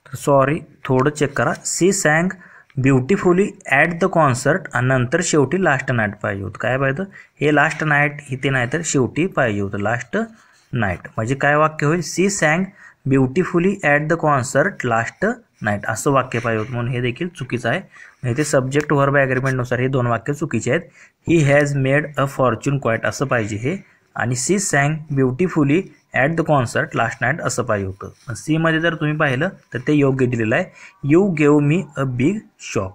तर सॉरी, थोडं चेक करा. She sang beautifully at the concert आणि नंतर शेवटी लास्ट नाईट पाहिजे होतं. काय पाहिजे होतं, हे लास्ट नाईट इथे नाही तर शेवटी पाहिजे होतं लास्ट नाईट. म्हणजे काय वाक्य होईल, she sang beautifully at the concert last night असं वाक्य पाहिजे होतं. म्हणून हे देखील चुकीचं आहे. म्हणजे ते सब्जेक्ट वर्ब ॲग्रीमेंटनुसार हे 2 वाक्य चुकीचे आहेत. He has made a fortune quite असं पाहिजे हे, आणि she sang beautifully at the concert last night असं पाहिजे होतं. पण सीमध्ये जर तुम्ही पाहिलं तर ते योग्य दिलेलं आहे. You gave me a big shock,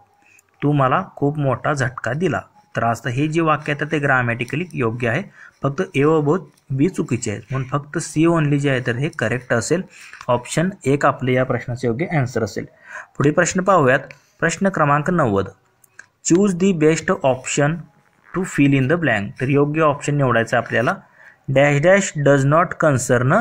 तू मला खूप मोठा झटका दिला. तर आता हे जे वाक्य आहे तर ते ग्रामॅटिकली योग्य आहे. फक्त ए व बोथ बी चुकीचे आहेत. म्हणून फक्त सी ओनली जे आहे तर हे करेक्ट असेल. ऑप्शन 1 आपले या प्रश्नाचे योग्य आन्सर असेल. पुढील प्रश्न पाहूयात. प्रश्न क्रमांक 90. Choose the best option to fill in the blank. तर योग्य ऑप्शन निवडायचं आपल्याला. Dash dash does not concern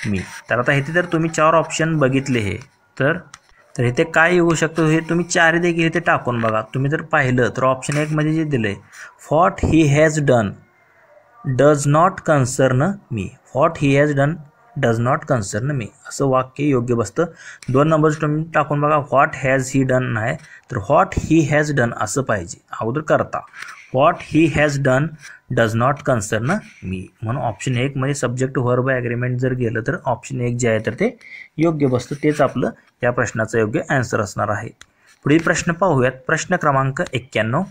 me. तर आता इथे जर तुम्ही 4 ऑप्शन बघितले हे तर इथे काय येऊ शकतं हे तुम्ही 4 देखील इथे टाकून बघा. तुम्ही जर पाहिलं तर ऑप्शन 1 मध्ये जे दिलं आहे, what he has done does not concern me. What he has done does not concern me असं वाक्य योग्य बसतं. 2 नंबर्स तुम्ही टाकून बघा. व्हॉट हॅज ही डन आहे तर व्हॉट ही हॅज डन असं पाहिजे अगोदर करता. What he has done does not concern me. म्हणून ऑप्शन 1 मध्ये सब्जेक्ट वर्ब ॲग्रीमेंट जर गेलं तर ऑप्शन 1 जे आहे तर ते योग्य बसतं. तेच आपलं या प्रश्नाचं योग्य आन्सर असणार आहे. पुढील प्रश्न पाहूयात. प्रश्न क्रमांक 91.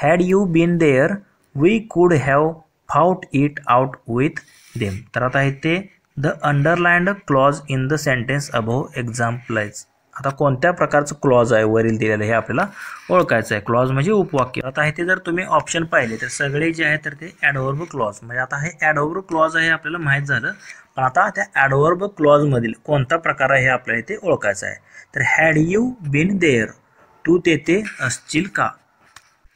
Had you been there we could have fought it out with them. तर आता इथे the underlined clause in the sentence above exemplifies. आता कोणत्या प्रकारचं क्लॉज आहे वरील दिलेलं हे आपल्याला ओळखायचं आहे. क्लॉज म्हणजे उपवाक्य. आता इथे जर तुम्ही ऑप्शन पाहिले तर सगळे जे आहे तर ते ॲडव्हर्ब क्लॉज. म्हणजे आता हे ॲडव्हर्ब क्लॉज आहे आपल्याला माहीत झालं. पण आता त्या ॲडव्हर्ब क्लॉजमधील कोणता प्रकार आहे हे आपल्याला इथे ओळखायचा आहे. तर हॅड यू बीन देअर, तू तेथे असशील का.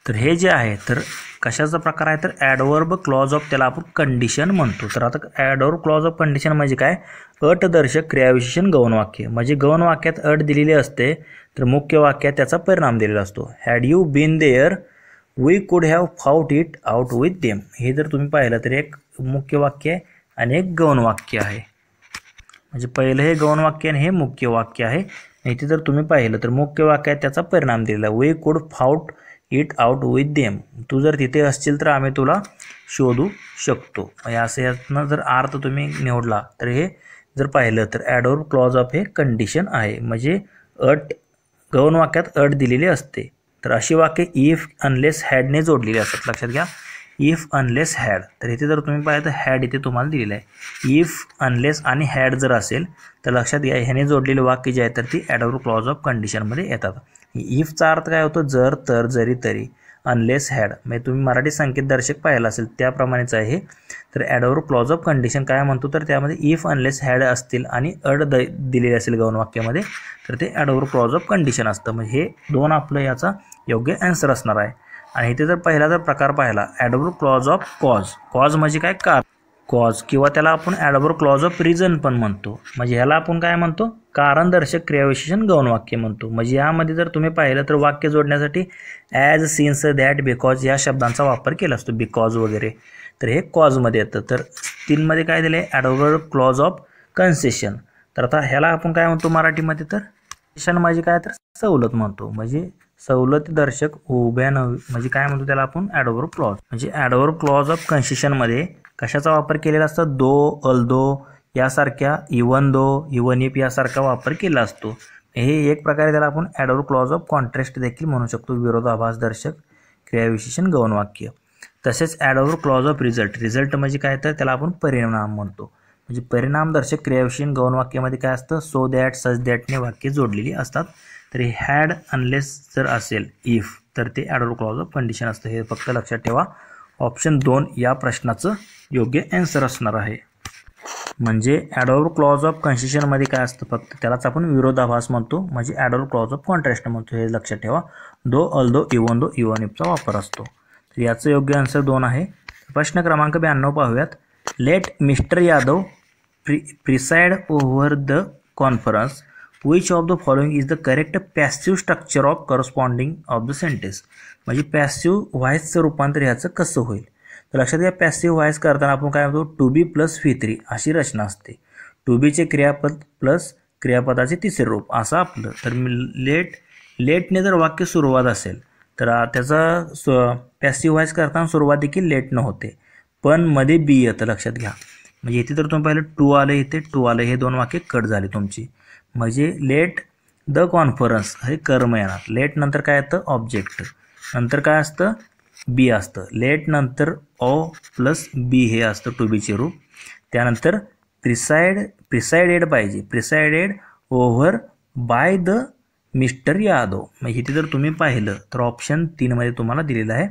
तर हे जे आहे तर कशाचा प्रकार आहे तर ॲडव्हर्ब क्लॉज ऑफ, त्याला आपण कंडिशन म्हणतो. तर आता ॲडव्हर्ब क्लॉज ऑफ कंडिशन म्हणजे काय, अटदर्शक क्रियाविशेषण गौण वाक्य. म्हणजे गौण वाक्यात अट दिलेली असते तर मुख्य वाक्यात त्याचा परिणाम दिलेला असतो. Had you been there we could have fought it out with them. हे जर तुम्ही पाहिलं तर एक मुख्य वाक्य आहे आणि एक गौण वाक्य आहे. म्हणजे पहिलं हे गौण वाक्य आणि हे मुख्य वाक्य आहे. इथे जर तुम्ही पाहिलं तर मुख्य वाक्यात त्याचा परिणाम दिलेला, we could fought it out with them. तू जर तिथे असशील तर आम्ही तुला शोधू शकतो. असं यातनं जर अर्थ तुम्ही निवडला तर हे जर पाहिलं तर ॲडव्हर्ब क्लॉज ऑफ हे कंडिशन आहे. म्हणजे अट, गौण वाक्यात अट दिलेली असते. तर अशी वाक्य इफ अनलेस हॅडने जोडलेली असतात. लक्षात घ्या, इफ अनलेस हॅड. तर इथे जर तुम्ही पाहिलं तर हॅड इथे तुम्हाला दिलेलं आहे. इफ अनलेस आणि हॅड जर असेल तर लक्षात घ्या ह्याने जोडलेली वाक्य जे आहे तर ती ॲडव्हर्ब क्लॉज ऑफ कंडिशनमध्ये येतात. इफचा अर्थ काय होतो, जर, तर, जरी, तरी. अनलेस हॅड म्हणजे तुम्ही मराठी संकेत दर्शक पाहिला असेल त्याप्रमाणेच आहे. तर ॲडव्हर्ब क्लॉज ऑफ कंडिशन काय म्हणतो तर त्यामध्ये इफ अनलेस हॅड असतील आणि अड दिलेली असेल गौण वाक्यामध्ये तर ते ॲडव्हर्ब क्लॉज ऑफ कंडिशन असतं. म्हणजे हे 2 आपलं याचा योग्य आन्सर असणार आहे. आणि इथे जर पहिला जर प्रकार पाहिला adverb clause of cause. Cause म्हणजे काय, कारण. कॉज किंवा त्याला आपण ॲडव्हर्ब क्लॉज ऑफ रिझन पण म्हणतो. म्हणजे ह्याला आपण काय म्हणतो, कारण दर्शक क्रियाविशेषण गौण वाक्य म्हणतो. म्हणजे यामध्ये जर तुम्ही पाहिलं तर वाक्य जोडण्यासाठी ॲज, सिन्स, दॅट, बिकॉज या शब्दांचा वापर केला असतो, बिकॉज वगैरे. तर हे कॉजमध्ये येतं. तर 3 मध्ये काय दिले, ॲडव्हर्ब क्लॉज ऑफ कन्सेशन. तर आता ह्याला आपण काय म्हणतो मराठीमध्ये तर कन्सेशन म्हणजे काय तर सवलत म्हणतो. म्हणजे सवलती दर्शक उभ्या नव्हे, म्हणजे काय म्हणतो त्याला आपण ॲडव्हर्ब क्लॉज. म्हणजे ॲडव्हर्ब क्लॉज ऑफ कन्सेशनमध्ये कशाचा वापर केलेला असतो, दो, अल्दो यासारख्या, इवन दो, इवन इफ यासारखा वापर केला असतो. हे एक प्रकारे त्याला आपण ॲडव्हर्ब क्लॉज ऑफ कॉन्ट्रास्ट देखील म्हणू शकतो, विरोधाभास दर्शक क्रियाविशेषण गौण वाक्य. तसेच adverb clause of result. Result म्हणजे काय तर त्याला आपण परिणाम म्हणतो. म्हणजे परिणाम दर्शक क्रियाविशेषण गौण वाक्यामध्ये काय असतं, सो दॅट, सच दॅटने वाक्य जोडलेली असतात. तर हे हॅड अनलेस जर असेल इफ तर ते ॲडव्हर्ब क्लॉज ऑफ कंडिशन असतं. हे फक्त लक्षात ठेवा. ऑप्शन 2 या प्रश्नाचं योग्य आन्सर असणार आहे. म्हणजे ॲडव्हर्ब क्लॉज ऑफ कन्सेशनमध्ये काय असतं, फक्त त्यालाच आपण विरोधाभास म्हणतो. म्हणजे ॲडव्हर्ब क्लॉज ऑफ कॉन्ट्रास्ट म्हणतो. हे लक्षात ठेवा. दो, अल्दो, इवन इफचा वापर असतो. तर याचं योग्य आन्सर 2 आहे. प्रश्न क्रमांक 92 पाहूयात. Let Mister Yadav preside over the conference which of the following is the correct passive structure of corresponding of the sentence. म्हणजे पॅसिव्ह व्हॉइसचं रूपांतर ह्याचं कसं होईल. तर लक्षात घ्या, पॅसिव्ह व्हॉइस करताना आपण काय म्हणतो, टू बी प्लस V3 अशी रचना असते. टू बीचे क्रियापद प्लस क्रियापदाचे तिसरे रूप असं आपलं. तर लेटने जर वाक्य सुरुवात असेल तर त्याचा पॅसिव्ह व्हॉइस करताना सुरुवात देखील लेटनं होते, पण मध्ये बी येतं. लक्षात घ्या, म्हणजे इथे तर तुम्ही पाहिलं टू आलं, इथे टू आलं, हे दोन वाक्य कट झाली तुमची. म्हणजे लेट द कॉन्फरन्स हे कर्म येणार. लेट नंतर काय येतं, ऑब्जेक्ट, नंतर काय असतं, बी असतं. लेट नंतर ओ प्लस बी हे असतं टू बीचे रूप. त्यानंतर प्रिसाइडेड पाहिजे, presided over by the mister Yadav. म्हणजे इथे जर तुम्ही पाहिलं तर ऑप्शन 3 मध्ये तुम्हाला दिलेलं आहे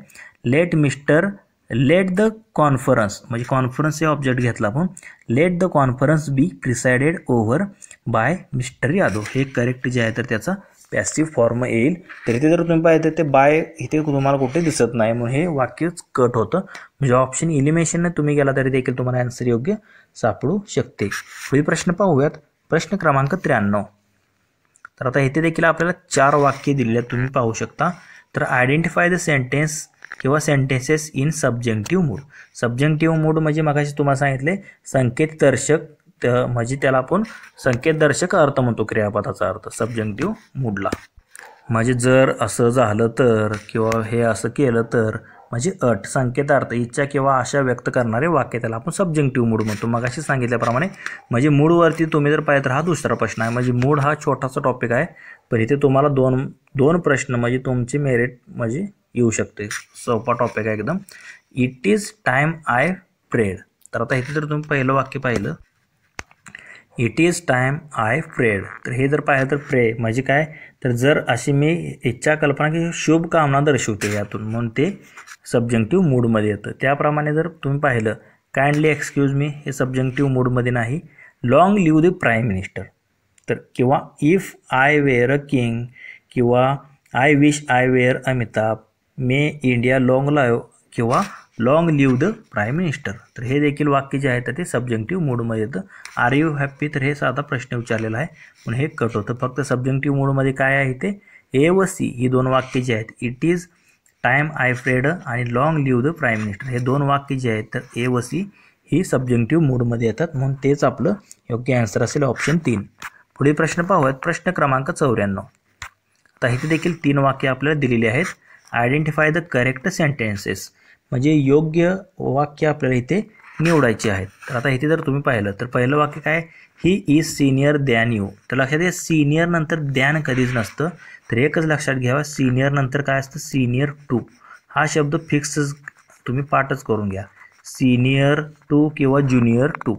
लेट द कॉन्फरन्स, म्हणजे कॉन्फरन्स हे ऑब्जेक्ट घेतला आपण. Let the conference be presided over by Mister Yadav हे करेक्ट जे आहे तर त्याचा पॅसिव्ह फॉर्म येईल. तर इथे जर तुम्ही पाहिलं ते बाय इथे तुम्हाला कुठे दिसत नाही, म्हणून हे वाक्यच कट होतं. म्हणजे ऑप्शन इलिमिनेशनने तुम्ही गेला तरी देखील तुम्हाला आन्सर योग्य सापडू शकते. पुढील प्रश्न पाहूयात. प्रश्न क्रमांक 93. तर आता इथे देखील आपल्याला 4 वाक्य दिलेले आहेत, तुम्ही पाहू शकता. तर आयडेंटिफाय द सेंटेन्स किंवा sentences in subjective mood. Subjective mood म्हणजे मगाशी तुम्हाला सांगितले संकेतदर्शक, म्हणजे त्याला आपण संकेतदर्शक अर्थ म्हणतो क्रियापदाचा अर्थ सब्जेक्टिव्ह मूडला. म्हणजे जर असं झालं तर किंवा हे असं केलं तर, म्हणजे अट, संकेतार्थ, इच्छा किंवा आशा व्यक्त करणारे वाक्य त्याला आपण सब्जेक्टिव्ह मूड म्हणतो. मगाशी सांगितल्याप्रमाणे म्हणजे मूडवरती तुम्ही जर पाहिलं तर हा दुसरा प्रश्न आहे. म्हणजे मूड हा छोटासा टॉपिक आहे, पण इथे तुम्हाला दोन प्रश्न म्हणजे तुमचे मेरिट म्हणजे येऊ शकते. सोपा टॉपिक आहे एकदम. It is time I prayed. तर आता इथे जर तुम्ही पहिलं वाक्य पाहिलं, it is time I prayed, तर हे जर पाहिलं तर प्रे म्हणजे काय, तर जर अशी मी इच्छा कल्पना की शुभ कामना दर्शवते यातून, म्हणून ते सब्जेक्टिव्ह मूडमध्ये येतं. त्याप्रमाणे जर तुम्ही पाहिलं काइंडली एक्सक्यूज मी, हे सब्जेक्टिव्ह मूडमध्ये नाही. Long live the prime minister, तर किंवा if I were a king, किंवा I wish I were Amitabh, may India long live, किंवा long live the prime minister. तर हे देखील वाक्य जे आहे तर ते सब्जेक्टिव्ह मूडमध्ये येतं. आर यू हॅप्पी, तर हे साधा प्रश्न विचारलेला आहे पण हे कट होतं. फक्त सब्जेक्टिव्ह मूडमध्ये काय आहे ते ए व सी ही दोन वाक्य जे आहेत, it is time I fled आणि long live the prime minister, हे दोन वाक्य जे आहेत तर ए व सी ही सब्जेक्टिव्ह मूडमध्ये येतात, म्हणून तेच आपलं योग्य आन्सर असेल ऑप्शन 3. पुढील प्रश्न पाहूयात. प्रश्न क्रमांक 94. आता इथे देखील 3 वाक्य आपल्याला दिलेली आहेत. आयडेंटिफाय द करेक्ट सेंटेन्सेस, म्हणजे योग्य वाक्य आपल्याला इथे निवडायचे आहेत. तर आता इथे जर तुम्ही पाहिलं तर पहिलं वाक्य काय, he is senior than you. तर लक्षात घ्या, सिनियर नंतर दॅन कधीच नसतं. तर एकच लक्षात घ्यावा, सिनियर नंतर काय असतं, सिनियर टू. हा शब्द फिक्स तुम्ही पाठच करून घ्या, सिनियर टू किंवा ज्युनियर टू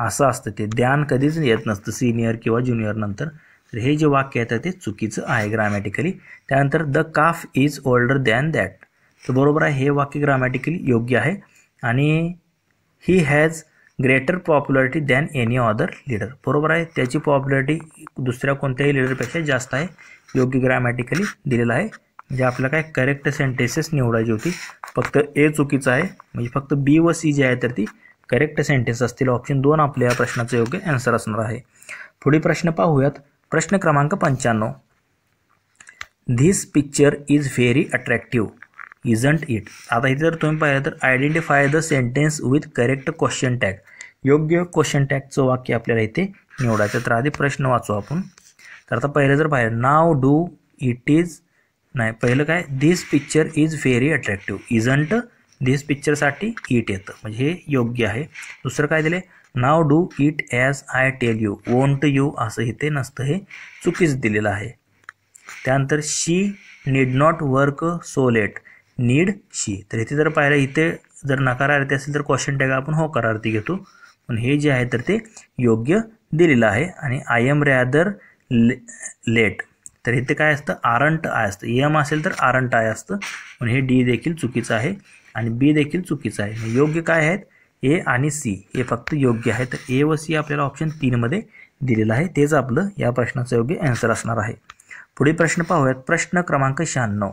असं असतं. ते दॅन कधीच येत नसतं सिनियर किंवा ज्युनियर नंतर. तर हे जे वाक्य आहे ते चुकीचं आहे ग्रामॅटिकली. त्यानंतर the calf is older than that, तर बरोबर आहे, हे वाक्य ग्रामॅटिकली योग्य आहे. आणि he has greater popularity than any other leader, बरोबर आहे, त्याची पॉप्युलरिटी दुसऱ्या कोणत्याही लीडरपेक्षा जास्त आहे, योग्य ग्रामॅटिकली दिलेलं आहे. म्हणजे आपल्याला काय करेक्ट सेंटेन्सेस निवडायची होती, फक्त ए चुकीचं आहे. म्हणजे फक्त बी व सी जे आहे तर ती करेक्ट सेंटेन्स असतील. ऑप्शन 2 आपल्या या प्रश्नाचं योग्य आन्सर असणार आहे. पुढील प्रश्न पाहूयात. प्रश्न क्रमांक 95. This picture is very attractive isn't it. आता इथे जर तुम्ही पाहिलं तर identify the sentence with correct question tag, योग्य क्वेश्चन टॅगचं वाक्य आपल्याला इथे निवडायचं. तर आधी प्रश्न वाचू आपण. तर आता पहिलं जर पाहिलं, नाव डू इट इज, नाही पहिलं काय, this picture is very attractive, isn't this पिक्चरसाठी इट येतं, म्हणजे हे योग्य आहे. दुसरं काय दिले, नाव do it as I tell you, won't you असं इथे नसतं, हे चुकीच दिलेलं आहे. त्यानंतर she need not work so late, need she. तर इथे जर पाहिलं, इथे जर नकारार्थी असेल तर क्वेश्चन टॅग आपण होकारार्थी घेतो, पण हे जे आहे तर ते योग्य दिलेलं आहे. आणि आय एम रॅदर लेट, तर इथे काय असतं, आरंट आय असतं, एम असेल तर आरंट आय असतं, पण हे डी देखील चुकीचं आहे आणि बी देखील चुकीचं आहे. योग्य काय आहेत, ए आणि सी हे फक्त योग्य आहे. तर ए व सी आपल्याला ऑप्शन 3 मध्ये दिलेलं आहे, तेच आपलं या प्रश्नाचं योग्य आन्सर असणार आहे. पुढील प्रश्न पाहूयात. प्रश्न क्रमांक 96.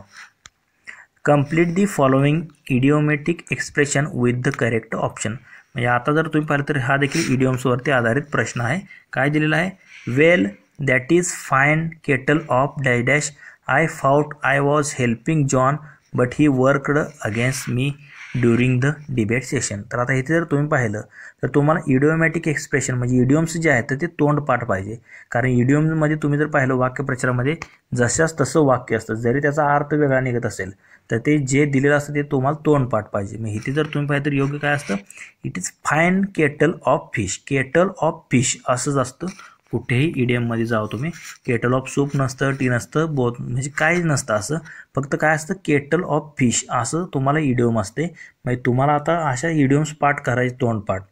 Complete the following idiomatic expression with the correct option. म्हणजे आता जर तुम्ही पाहिलं तर हा देखील इडियम्सवरती आधारित प्रश्न आहे. काय दिलेला आहे, well that is fine kettle of dash dash I thought I was helping John but he worked against me during the debate session. तर आता इथे जर तुम्ही पाहिलं तर तुम्हाला इडिओमॅटिक एक्सप्रेशन म्हणजे इडियम्स जे आहेत तर ते तोंडपाठ पाहिजे. कारण इडियम्समध्ये तुम्ही जर पाहिलं वाक्यप्रचारामध्ये जशाच तसं वाक्य असतं, जरी त्याचा अर्थ वेगळा निघत असेल तर ते जे दिलेलं असतं ते तुम्हाला तोंडपाठ पाहिजे. मग इथे जर तुम्ही पाहिलं तर योग्य काय असतं, it is fine kettle of fish. Kettle of fish असंच असतं. कुठेही इडियममध्ये जावं तुम्ही, केटल ऑफ सूप नसतं, टी नसतं, बोथ म्हणजे काहीच नसतं असं. फक्त काय असतं, केटल ऑफ फिश असं तुम्हाला इडियम असते. म्हणजे तुम्हाला आता अशा इडियम्स पाठ करायचे तोंडपाठ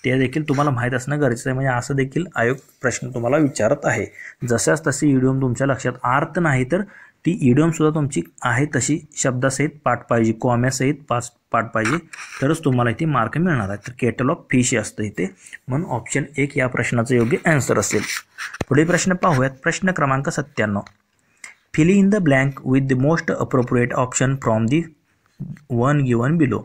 ते देखील तुम्हाला माहीत असणं गरजेचं आहे. म्हणजे असं देखील आयोग प्रश्न तुम्हाला विचारत आहे. जशाच तशी इडियम तुमच्या लक्षात अर्थ नाही तर ती इडियमसुद्धा तुमची आहे तशी शब्दासहित पाठ पाहिजे, कॉम्यासहित पाठ पाहिजे, तरच तुम्हाला इथे मार्क मिळणार आहे. तर केटल ऑफ फिश असतं इथे, म्हणून ऑप्शन 1 या प्रश्नाचं योग्य आन्सर असेल. पुढील प्रश्न पाहूयात. प्रश्न क्रमांक 97. Fill in the blank with the most appropriate option from the one given below.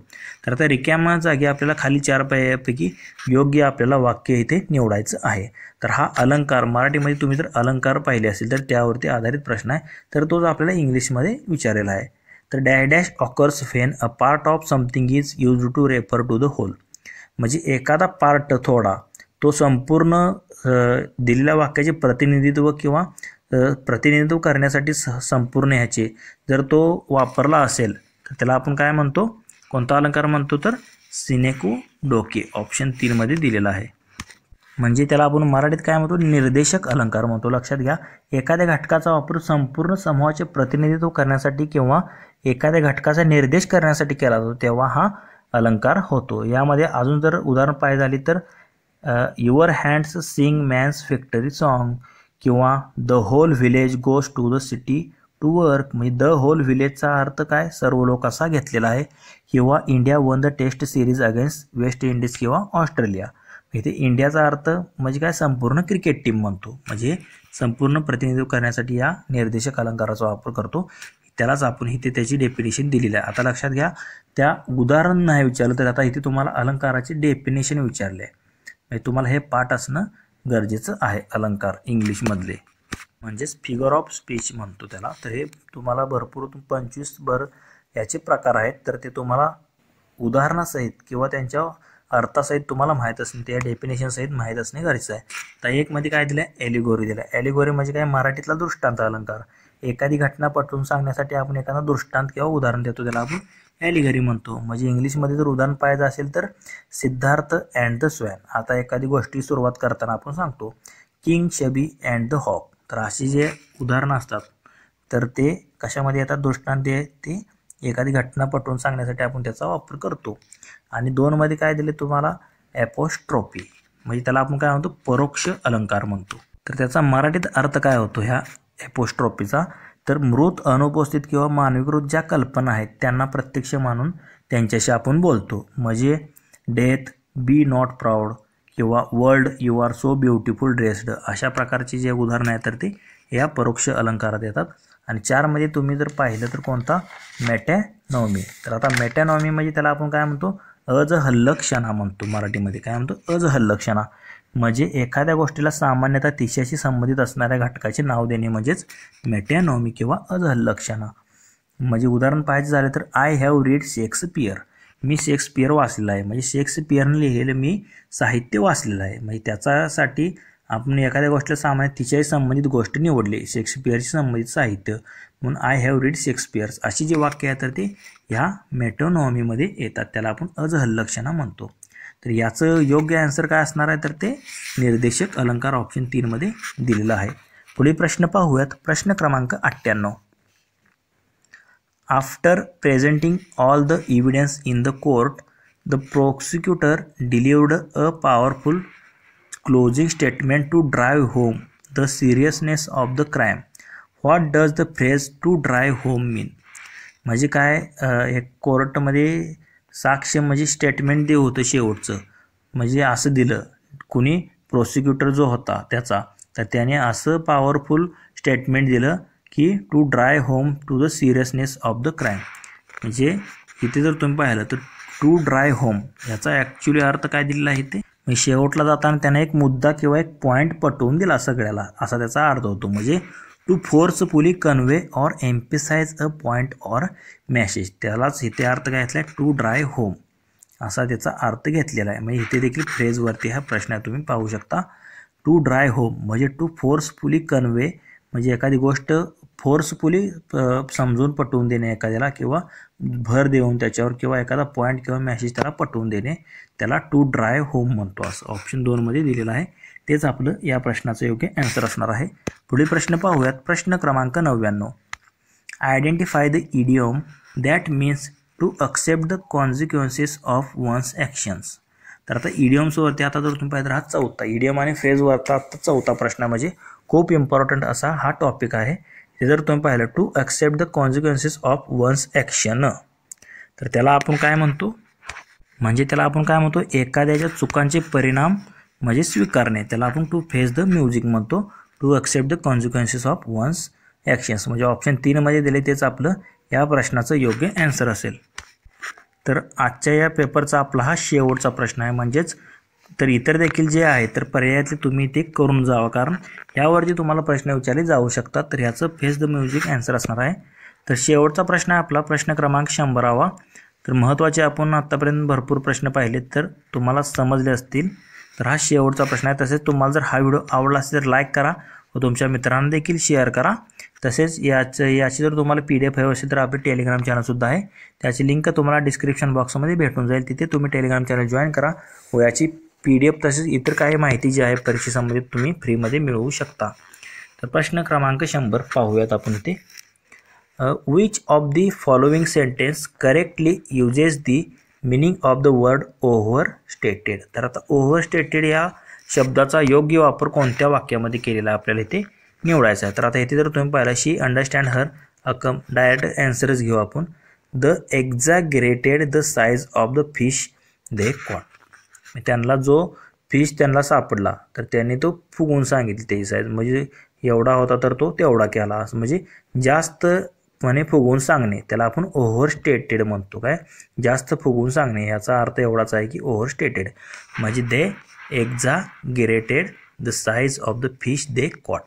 तर आता रिकाम्या जागी आपल्याला खाली 4 पैकी योग्य आपल्याला वाक्य इथे निवडायचं आहे. तर हा अलंकार मराठीमध्ये तुम्ही जर अलंकार पाहिले असेल तर त्यावरती आधारित प्रश्न आहे. तर तोच आपल्याला इंग्लिशमध्ये विचारलेला आहे. तर dash dash occurs when a part of something is used to refer to the whole. म्हणजे एखादा पार्ट थोडा तो संपूर्ण दिलेल्या वाक्याचे प्रतिनिधित्व किंवा प्रतिनिधित्व करण्यासाठी संपूर्ण ह्याचे जर तो वापरला असेल तर त्याला आपण काय म्हणतो, कोणता अलंकार म्हणतो, तर सिनेको डोके ऑप्शन 3 मध्ये दिलेला आहे. म्हणजे त्याला आपण मराठीत काय म्हणतो, निर्देशक अलंकार म्हणतो. लक्षात घ्या, एखाद्या घटकाचा वापर संपूर्ण समूहाचे प्रतिनिधित्व करण्यासाठी किंवा एखाद्या घटकाचा निर्देश करण्यासाठी केला जातो तेव्हा हा अलंकार होतो. यामध्ये अजून जर उदाहरण पाहिजे झाली तर your hands sing man's victory song किंवा the whole village goes to the city to work. म्हणजे द होल व्हिलेजचा अर्थ काय, सर्व लोक असा घेतलेला आहे. किंवा India won the test series against West Indies किंवा ऑस्ट्रेलिया. इथे इंडियाचा अर्थ म्हणजे काय, संपूर्ण क्रिकेट टीम म्हणतो. म्हणजे संपूर्ण प्रतिनिधित्व करण्यासाठी या निर्देशक अलंकाराचा वापर करतो. त्यालाच आपण इथे त्याची डेफिनेशन दिलेली आहे. आता लक्षात घ्या, त्या उदाहरण नाही विचारलं तर आता इथे तुम्हाला अलंकाराची डेफिनेशन विचारले आहे. म्हणजे तुम्हाला हे पाठ असणं गरजेचं आहे. अलंकार इंग्लिशमधले म्हणजेच फिगर ऑफ स्पीच म्हणतो त्याला. तर हे तुम्हाला भरपूर 25 याचे प्रकार आहेत. तर ते तुम्हाला उदाहरणासहित किंवा त्यांच्या अर्थासहित तुम्हाला माहीत असणे, त्या डेफिनेशनसहित माहीत असणे गरजेचं आहे. तर एक मध्ये काय दिलं आहे, एलिगोरी दिलं आहे. एलिगोरी म्हणजे काय, मराठीतला दृष्टांत अलंकार. एखादी घटना पटवून सांगण्यासाठी आपण एखादा दृष्टांत किंवा उदाहरण देतो, त्याला आपण एलिगरी म्हणतो. म्हणजे इंग्लिशमध्ये जर उदाहरण पाहिजे असेल तर सिद्धार्थ अँड द स्वॅन. आता एखादी गोष्टी सुरुवात करताना आपण सांगतो किंग शबी अँड द हॉक. तर अशी जे उदाहरणं असतात तर ते कशामध्ये येतात, दृष्टांत ते एखादी घटना पटवून सांगण्यासाठी आपण त्याचा वापर करतो. आणि 2 मध्ये काय दिले तुम्हाला, ॲपोस्ट्रोफी. म्हणजे त्याला आपण काय म्हणतो, परोक्ष अलंकार म्हणतो. तर त्याचा मराठीत अर्थ काय होतो ह्या ॲपोस्ट्रोफीचा, तर मृत, अनुपस्थित किंवा मानवीकृत ज्या कल्पना आहेत त्यांना प्रत्यक्ष मानून त्यांच्याशी आपण बोलतो. म्हणजे डेथ, बी नॉट प्राऊड किंवा world you are so beautiful dressed, अशा प्रकारचे जे उदाहरणं आहेत तर ते या परोक्ष अलंकारात येतात. आणि 4 मध्ये तुम्ही जर पाहिलं तर कोणता, मेटॅनॉमी. तर आता मेटॅनॉमी म्हणजे त्याला आपण काय म्हणतो, अजहल्लक्षणा म्हणतो. मराठीमध्ये काय म्हणतो, अजहल्लक्षणा. म्हणजे एखाद्या गोष्टीला सामान्यतः तिच्याशी संबंधित असणाऱ्या घटकाचे नाव देणे म्हणजेच मेटॅनॉमी किंवा अजहल्लक्षणा. म्हणजे उदाहरण पाहायचं झालं तर I have read Shakespeare. Me Shakespeare वाचलेला आहे. म्हणजे शेक्सपियरने लिहिलेलं मी साहित्य वाचलेलं आहे. म्हणजे त्याच्यासाठी आपण एखाद्या गोष्टीला सामान्य तिच्याशी संबंधित गोष्ट निवडली, शेक्सपियरशी संबंधित साहित्य, म्हणून आय हॅव रीड शेक्सपियर्स अशी जी वाक्य आहेत तर ते ह्या मेटॅनॉमीमध्ये येतात. त्याला आपण अजहल्लक्षणा म्हणतो. तर याचं योग्य आन्सर काय असणार आहे, तर ते निर्देशक अलंकार ऑप्शन 3 मध्ये दिलेलं आहे. पुढील प्रश्न पाहूयात. प्रश्न क्रमांक 98. After presenting all the evidence in the court the prosecutor delivered a powerful closing statement to drive home the seriousness of the crime. What does the phrase to drive home mean. म्हणजे काय, हे कोर्टमध्ये साक्ष म्हणजे statement देऊ होतं शेवटचं. म्हणजे असं दिलं कुणी, प्रोसिक्युटर जो होता त्याचा, तर त्याने असं पॉवरफुल स्टेटमेंट दिलं की to drive home to the seriousness of the crime. म्हणजे इथे जर तुम्ही पाहिलं तर टू ड्राय होम याचा ॲक्च्युली अर्थ काय दिलेला आहे ते म्हणजे शेवटला जाताना त्याने एक मुद्दा किंवा एक पॉईंट पटवून दिला सगळ्याला असा त्याचा अर्थ होतो. म्हणजे to forcefully convey or emphasise a point or message त्यालाच इथे अर्थ काय घेतला आहे टू ड्राय होम असा त्याचा अर्थ घेतलेला आहे. म्हणजे इथे देखील फ्रेजवरती हा प्रश्न आहे तुम्ही पाहू शकता. टू ड्राय होम म्हणजे टू फोर्सफुली कन्वे म्हणजे एखादी गोष्ट फोर्सफुली समजून पटवून देणे एखाद्याला किंवा भर देऊन त्याच्यावर किंवा एखादा पॉईंट किंवा मॅसेज त्याला पटवून देणे त्याला टू ड्राय होम म्हणतो असं ऑप्शन 2 मध्ये दिलेलं आहे. तेच आपलं या प्रश्नाचं योग्य आन्सर असणार आहे. पुढील प्रश्न पाहूयात. प्रश्न क्रमांक 99. Identify the idiom that means to accept the consequences of one's actions. तर आता इडियम्सवरती आता जर तुम्ही पाहिलं हा चौथा इडियम आणि फ्रेजवरचा आता चौथा प्रश्न म्हणजे खूप इम्पॉर्टंट असा हा टॉपिक आहे. हे जर तुम्ही पाहिलं to accept the consequences of one's action तर त्याला आपण काय म्हणतो म्हणजे त्याला आपण काय म्हणतो एखाद्याच्या चुकांचे परिणाम म्हणजे स्वीकारणे त्याला आपण टू फेस द म्युझिक म्हणतो. To accept the consequences of one's actions म्हणजे ऑप्शन 3 मध्ये दिले तेच आपलं या प्रश्नाचं योग्य आन्सर असेल. तर आजच्या या पेपरचा आपला हा शेवटचा प्रश्न आहे. म्हणजेच तर इतर देखील जे आहे तर पर्यायातले तुम्ही ते करून जावा कारण यावरती तुम्हाला प्रश्न विचारले जाऊ शकतात. तर ह्याचं फेस द म्युझिक आन्सर असणार आहे. तर शेवटचा प्रश्न आहे आपला प्रश्न क्रमांक 100. तर महत्त्वाचे आपण आत्तापर्यंत भरपूर प्रश्न पाहिले तर तुम्हाला समजले असतील. तर हा शेवटचा प्रश्न आहे. तसेच तुम्हाला जर हा व्हिडिओ आवडला असेल तर लाईक करा व तुमच्या मित्रांना देखील शेअर करा. तसेच याची जर तुम्हाला PDF हवी असेल तर आपले टेलिग्राम चॅनलसुद्धा आहे. त्याची लिंक तुम्हाला डिस्क्रिप्शन बॉक्समध्ये भेटून जाईल. तिथे तुम्ही टेलिग्राम चॅनल जॉईन करा व याची PDF तसेच इतर काही माहिती जी आहे परीक्षेसंबंधित तुम्ही फ्रीमध्ये मिळवू शकता. तर प्रश्न क्रमांक 100 पाहूयात आपण इथे. Which of the following sentence correctly uses the meaning of the word over stated. तर आता ओव्हर स्टेटेड या शब्दाचा योग्य वापर कोणत्या वाक्यामध्ये केलेला आहे आपल्याला इथे निवडायचा आहे. तर आता इथे जर तुम्ही पाहिला शी अंडरस्टँड हर डायरेक्ट आन्सरच घेऊ आपण. The exaggerated the size of the fish they caught. त्यांना जो फिश त्यांना सापडला तर त्यांनी तो फुगवून सांगितली त्याची साईज म्हणजे एवढा होता तर तो तेवढा केला असं म्हणजे जास्त म्हणे फुगवून सांगणे त्याला आपण ओव्हर स्टेटेड म्हणतो. काय जास्त फुगवून सांगणे याचा अर्थ एवढाच आहे की ओव्हर स्टेटेड म्हणजे they exaggerated the size of the fish they caught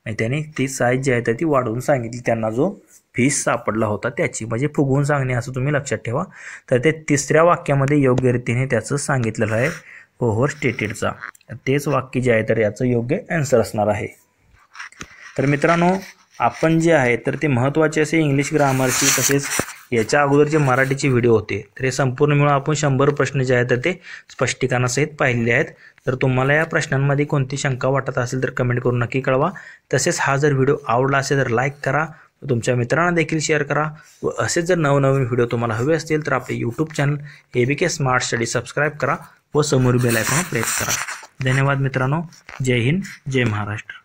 म्हणजे त्याने ती साईज जी आहे तर ती वाढवून सांगितली त्यांना जो फिश सापडला होता त्याची म्हणजे फुगवून सांगणे असं तुम्ही लक्षात ठेवा. तर ते तिसऱ्या वाक्यामध्ये योग्य रीतीने त्याचं सांगितलेलं आहे ओव्हर स्टेटेडचा. तेच वाक्य जे आहे तर याचं योग्य आन्सर असणार आहे. तर मित्रांनो आपण जे आहे तर ते महत्त्वाचे असे इंग्लिश ग्रामरची तसेच याच्या अगोदरचे मराठीचे व्हिडिओ होते तर हे संपूर्ण मिळून आपण 100 प्रश्न जे आहेत तर ते स्पष्टीकरणासहित पाहिलेले आहेत. तर तुम्हाला या प्रश्नांमध्ये कोणती शंका वाटत असेल तर कमेंट करून नक्की कळवा. तसेच हा जर व्हिडिओ आवडला असेल तर लाईक करा व तुमच्या मित्रांना देखील शेअर करा व असेच जर नवनवीन व्हिडिओ तुम्हाला हवे असतील तर आपले YouTube channel ABK smart study subscribe करा व समोर बेल आयकॉन प्रेस करा. धन्यवाद मित्रांनो. जय हिंद जय महाराष्ट्र.